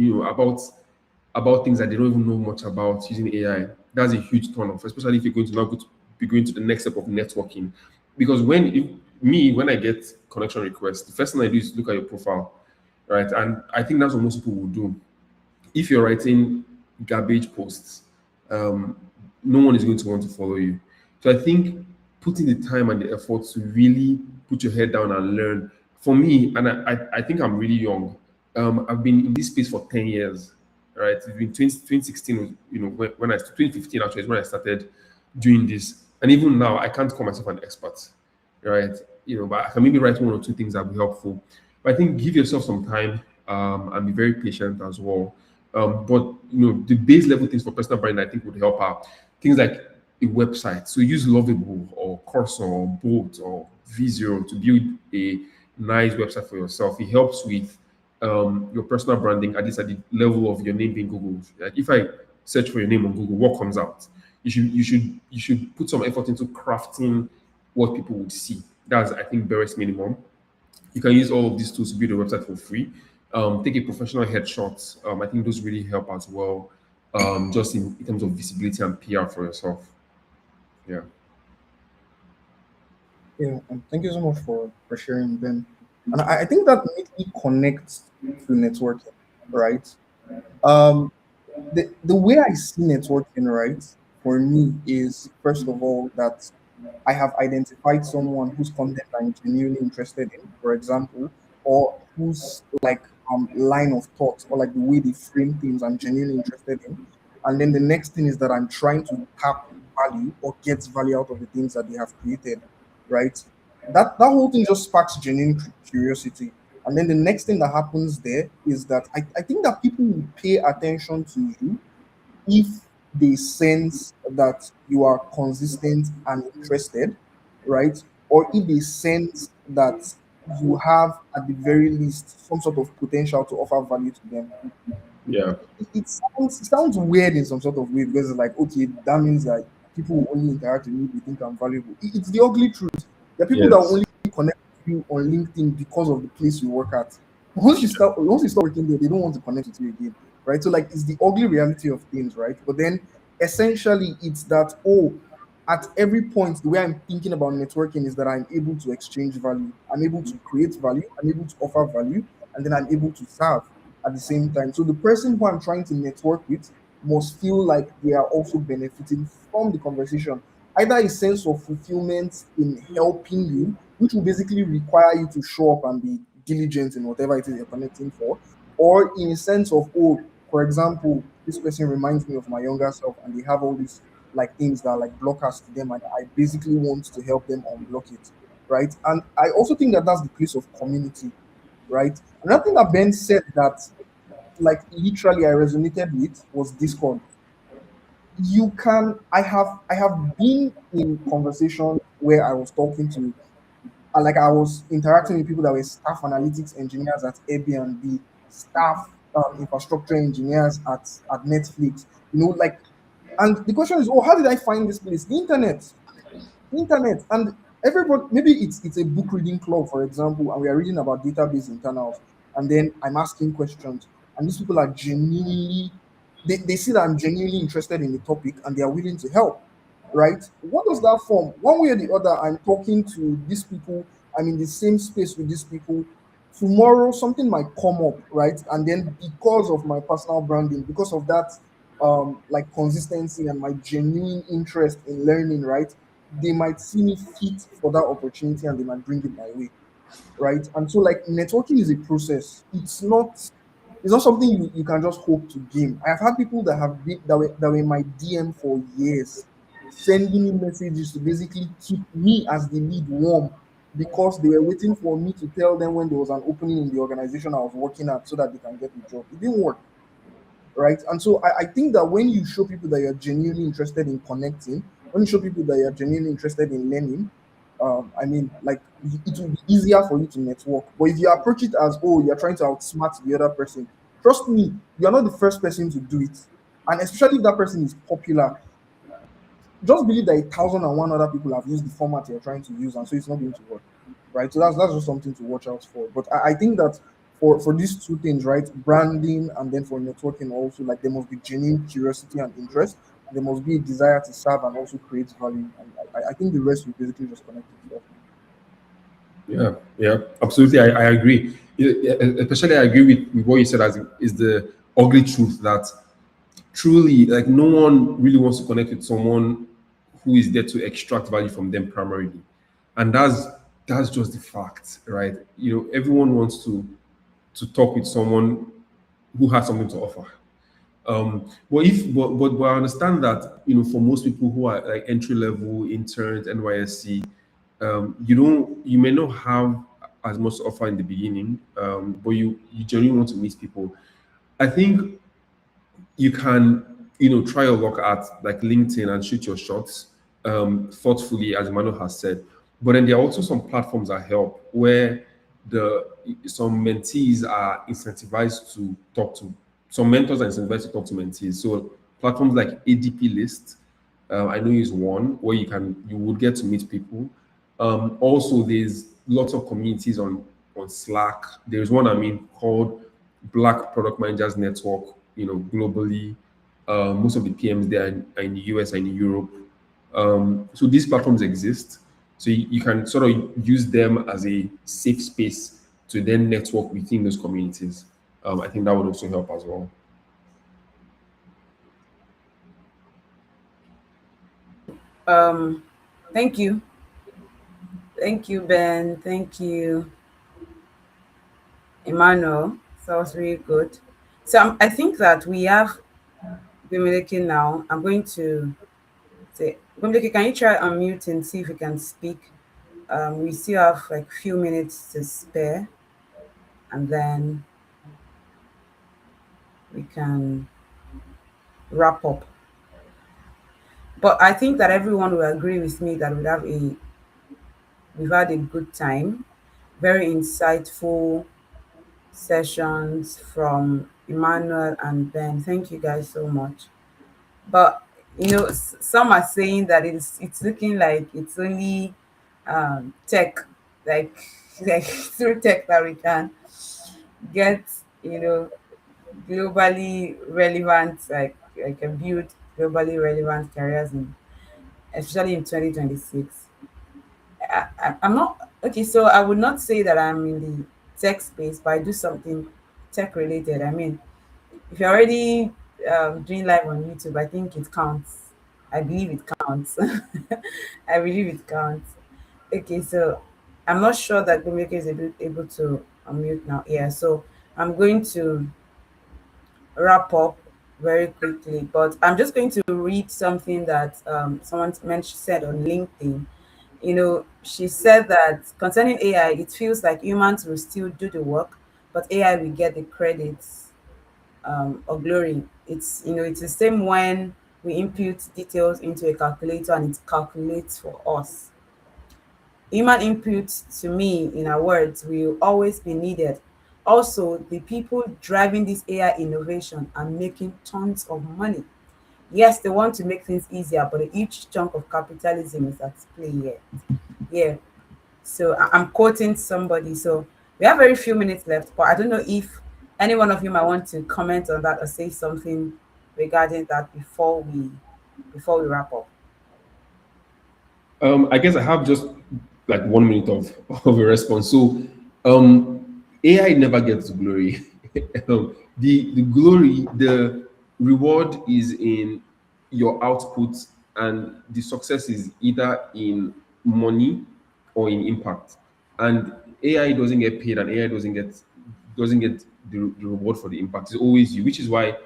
about things that they don't even know much about using AI. That's a huge turn off, especially if you're going to now be going to the next step of networking. Because when I get connection requests, the first thing I do is look at your profile, right? And I think that's what most people will do. If you're writing garbage posts, um, no one is going to want to follow you. So I think putting the time and the effort to really put your head down and learn. For me, and I think I'm really young. I've been in this space for 10 years, right? It's been 2016, when 2015 actually is when I started doing this. And even now, I can't call myself an expert, right? But I can maybe write one or two things that will be helpful. But I think give yourself some time, and be very patient as well. But the base level things for personal branding I think would help out. Things like a website. So use Lovable or Cursor or Bolt or Visio to build a nice website for yourself. It helps with your personal branding, at least at the level of your name being Googled. Like if I search for your name on Google, what comes out? You should put some effort into crafting what people would see. That's, I think, barest minimum. You can use all of these tools to build a website for free. Take a professional headshot. I think those really help as well, just in terms of visibility and PR for yourself. Yeah. Yeah, and thank you so much for sharing, Ben. And I think that immediately connects to networking, right? Um, the way I see networking, right, for me is first of all that I have identified someone whose content I'm genuinely interested in, for example, or whose like line of thought or like the way they frame things I'm genuinely interested in. And then the next thing is that I'm trying to tap value or get value out of the things that they have created, right? That whole thing just sparks genuine curiosity. And then the next thing that happens there is that I think that people will pay attention to you if they sense that you are consistent and interested, right? Or if they sense that you have, at the very least, some sort of potential to offer value to them. Yeah. It sounds weird in some sort of way because it's like, okay, that means that. people who only interact with me, they think I'm valuable. It's the ugly truth. There are people that will Yes. only connect with you on LinkedIn because of the place you work at. Once you start working there, they don't want to connect with you again, right? So like it's the ugly reality of things, right? But then essentially it's that, oh, at every point, the way I'm thinking about networking is that I'm able to exchange value, I'm able to create value, I'm able to offer value, and then I'm able to serve at the same time. So the person who I'm trying to network with must feel like they are also benefiting from the conversation, either a sense of fulfillment in helping you, which will basically require you to show up and be diligent in whatever it is you're connecting for, or in a sense of, oh, for example, this person reminds me of my younger self and they have all these like things that are like blockers to them, and I basically want to help them unblock it, right? And I also think that that's the place of community, right? Another thing that Ben said that like literally I resonated with was Discord. You can I have been in conversations where I was talking to like I was interacting with people that were staff analytics engineers at Airbnb, staff infrastructure engineers at Netflix, like, and the question is, oh, how did I find this place? The internet. And everybody, maybe it's a book reading club, for example, and we are reading about database internals, and then I'm asking questions, and these people are genuinely, they see that I'm genuinely interested in the topic and they are willing to help, right? What does that form? One way or the other, I'm talking to these people, I'm in the same space with these people. Tomorrow something might come up, right? And then because of my personal branding, because of that like consistency and my genuine interest in learning, right, they might see me fit for that opportunity and they might bring it my way, right? And so like networking is a process. It's not something you can just hope to gain. I have had people that have been that were in my DM for years, sending me messages to basically keep me as the lead warm because they were waiting for me to tell them when there was an opening in the organization I was working at so that they can get the job. It didn't work, right? And so I think that when you show people that you're genuinely interested in connecting, when you show people that you're genuinely interested in learning, I mean, like it will be easier for you to network. But if you approach it as, oh, you're trying to outsmart the other person, trust me, you're not the first person to do it. And especially if that person is popular, just believe that 1,001 other people have used the format you're trying to use, and so it's not going to work, right? So that's just something to watch out for. But I think that for these two things, right, branding and then for networking also, like there must be genuine curiosity and interest, and there must be a desire to serve and also create value. And I think the rest will basically just connect itself. Yeah, yeah, absolutely. I agree. Especially, I agree with what you said as is the ugly truth that truly, like, no one really wants to connect with someone who is there to extract value from them primarily, and that's just the fact, right? Everyone wants to talk with someone who has something to offer. But I understand that for most people who are like entry level interns, NYSC, you may not have as much to offer in the beginning, but you genuinely want to meet people. I think you can try your luck at like LinkedIn and shoot your shots thoughtfully, as Emmanuel has said. But then there are also some platforms that help where the some mentees are incentivized to talk to some mentors are incentivized to talk to mentees. So platforms like ADP List, I know is one where you would get to meet people. Also, there's lots of communities on Slack. There's one called Black Product Managers Network. Globally, most of the PMs there are in the US and in Europe. So these platforms exist. So you can sort of use them as a safe space to then network within those communities. I think that would also help as well. Um, thank you. Thank you, Ben. Thank you, Emmanuel. That was really good. So I think that we have Bimileke now. I'm going to say, Bimileke, can you try unmute and see if you can speak? We still have like few minutes to spare, and then we can wrap up. But I think that everyone will agree with me that we've had a good time, very insightful sessions from Emmanuel and Ben. Thank you guys so much. But Some are saying that it's looking like it's only tech, like like through tech that we can get, you know, globally relevant, like can build globally relevant careers in, especially in 2026. I'm not okay, so I would not say that I'm in the tech space, but I do something tech related. I mean, if you're already doing live on YouTube, I think it counts. I believe it counts. I believe it counts. Okay, so I'm not sure that the maker is able to unmute now. Yeah, so I'm going to wrap up very quickly, but I'm just going to read something that someone mentioned said on LinkedIn. She said that concerning AI, it feels like humans will still do the work, but AI will get the credits or glory. It's the same when we input details into a calculator and it calculates for us. Human input, to me, in our words, will always be needed. Also, the people driving this AI innovation are making tons of money. Yes, they want to make things easier, but a huge chunk of capitalism is at play here. Yeah. So I'm quoting somebody. So we have very few minutes left, but I don't know if any one of you might want to comment on that or say something regarding that before we wrap up. I guess I have just like 1 minute of a response. So, AI never gets glory. The glory, the reward is in your output, and the success is either in money or in impact. And AI doesn't get paid, and AI doesn't get the reward for the impact. It's always you, which is why.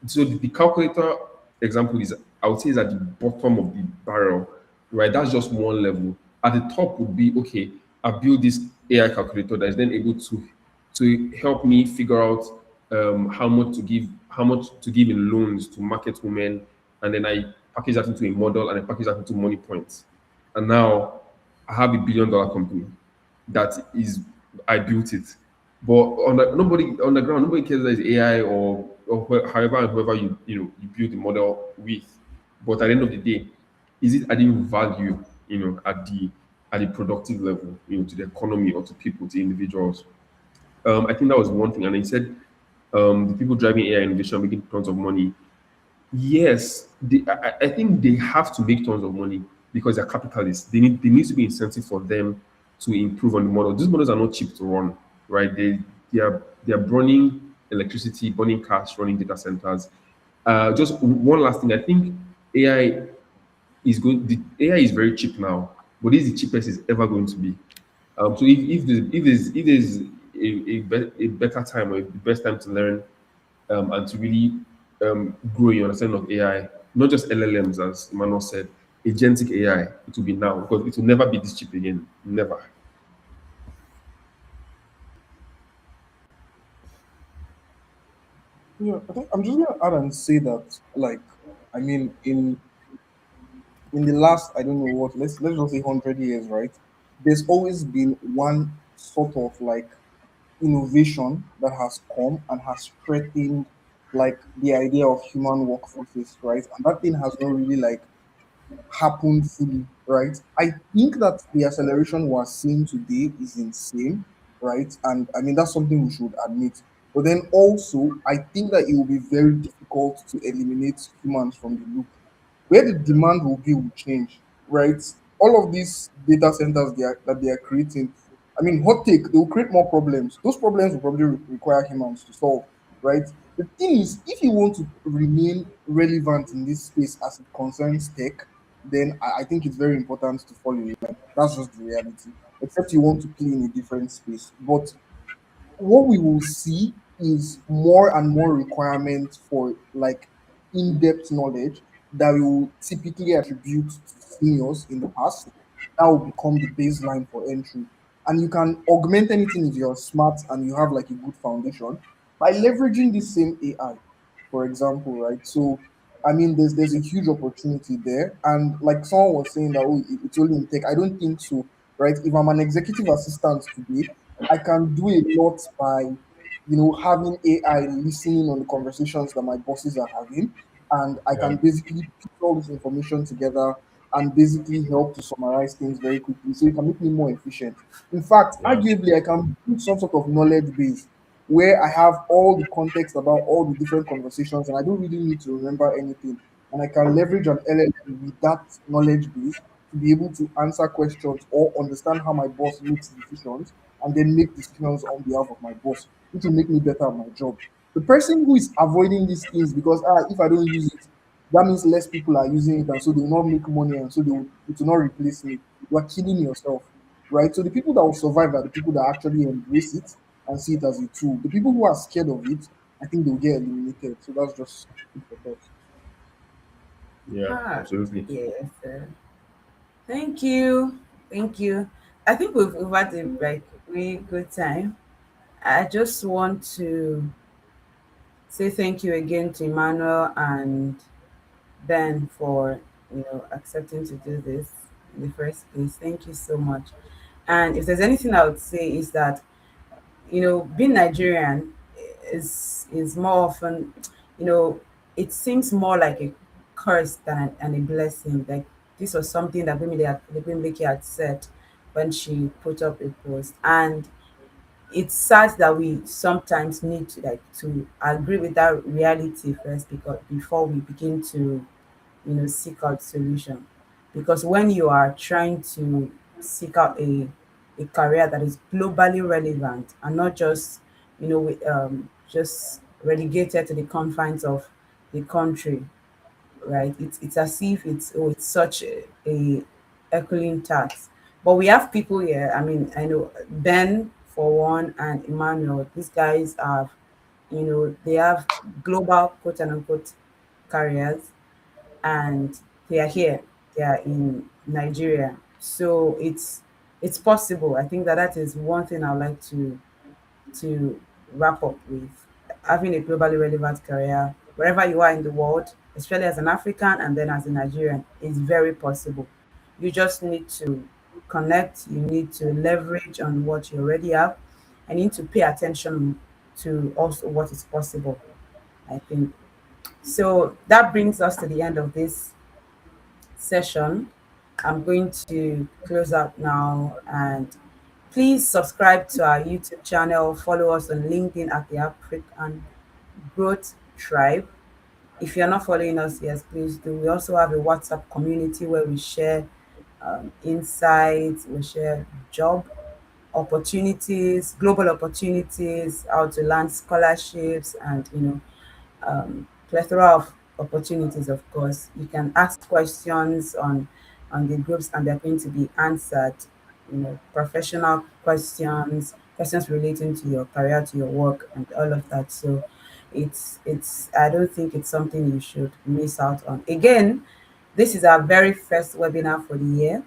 So the calculator example is, I would say, is at the bottom of the barrel, right? That's just one level. At the top would be, okay, I built this AI calculator that is then able to help me figure out how much to give in loans to market women, and then I package that into a model and I package that into money points. And now I have a $1 billion company that is, I built it. But nobody on the ground, nobody cares that it's AI or however and whoever you build the model with. But at the end of the day, is it adding value, at the productive level, to the economy or to people, to individuals? I think that was one thing. And he said, the people driving AI innovation are making tons of money. Yes, I think they have to make tons of money because they're capitalists. There needs to be incentive for them to improve on the model. These models are not cheap to run, right? They are burning electricity, burning cash, running data centers. Just one last thing, I think AI the AI is very cheap now, but this is the cheapest it's ever going to be. So if there's a better time or the best time to learn, and to really grow your understanding of AI, not just LLMs, as Emmanuel said, agentic AI, it will be now because it will never be this cheap again. Never. Yeah, I think I'm just gonna add and say that, like, I mean, in the last, I don't know what, let's just say 100 years, right? There's always been one sort of like innovation that has come and has strengthened like the idea of human workforces, right? And that thing has not really like happened fully, right? I think that the acceleration we're seeing today is insane, right? And I mean, that's something we should admit. But then also, I think that it will be very difficult to eliminate humans from the loop. Where the demand will be will change, right? All of these data centers that they are creating, I mean, hot take, they will create more problems. Those problems will probably require humans to solve, right? The thing is, if you want to remain relevant in this space as it concerns tech, then I think it's very important to follow in line. That's just the reality. Except you want to play in a different space. But what we will see is more and more requirements for like in-depth knowledge that we will typically attribute to seniors in the past. That will become the baseline for entry. And you can augment anything if you're smart and you have like a good foundation by leveraging this same AI, for example, right? So I mean there's a huge opportunity there. And like someone was saying that, oh, it's only in tech. I don't think so, right? If I'm an executive assistant today, I can do a lot by, having AI listening on the conversations that my bosses are having. and I Yeah. can basically put all this information together and basically help to summarize things very quickly. So it can make me more efficient. In fact, Yeah. arguably, I can build some sort of knowledge base where I have all the context about all the different conversations and I don't really need to remember anything. And I can leverage an LLM with that knowledge base to be able to answer questions or understand how my boss makes decisions and then make decisions on behalf of my boss, which will make me better at my job. The person who is avoiding these things because if I don't use it, that means less people are using it, and so they will not make money, and so it will not replace me. You are killing yourself, right? So the people that will survive are the people that actually embrace it and see it as a tool. The people who are scared of it, I think they'll get eliminated. So that's just food for thought. Yeah. Ah, Absolutely. yes. Thank you. Thank you. I think we've had a like really good time. I just want to say thank you again to Emmanuel and Ben for accepting to do this in the first place. Thank you so much. And if there's anything I would say is that being Nigerian is more often, you know, it seems more like a curse than a blessing. Like this was something that Bimileke had said when she put up a post, and it's sad that we sometimes need to agree with that reality first, because before we begin to seek out solution. Because when you are trying to seek out a career that is globally relevant and not just just relegated to the confines of the country, right? It's as if it's such a Herculean task. But we have people here. I mean, I know Ben for one and Emmanuel. These guys have, they have global quote unquote careers, and they are here. They are in Nigeria. So it's possible. I think that is one thing I'd like to wrap up with. Having a globally relevant career wherever you are in the world, especially as an African and then as a Nigerian, is very possible. You just need to connect, you need to leverage on what you already have, and you need to pay attention to also what is possible, I think. So that brings us to the end of this session. I'm going to close out now, and please subscribe to our YouTube channel, follow us on LinkedIn at the African Growth Tribe. If you're not following us, yes, please do. We also have a WhatsApp community where we share insights, we share job opportunities, global opportunities, how to land scholarships, and plethora of opportunities. Of course, you can ask questions on the groups, and they're going to be answered. Professional questions, questions relating to your career, to your work, and all of that. So, it's. I don't think it's something you should miss out on. Again, this is our very first webinar for the year,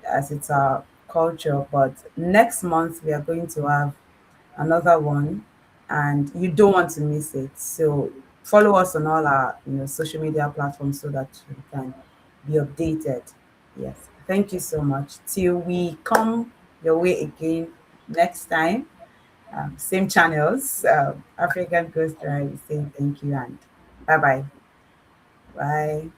as it's our culture. But next month we are going to have another one, and you don't want to miss it. So follow us on all our social media platforms so that you can be updated. Yes, thank you so much. Till we come your way again next time, same channels, African Coast Drive, saying thank you and bye bye. Bye.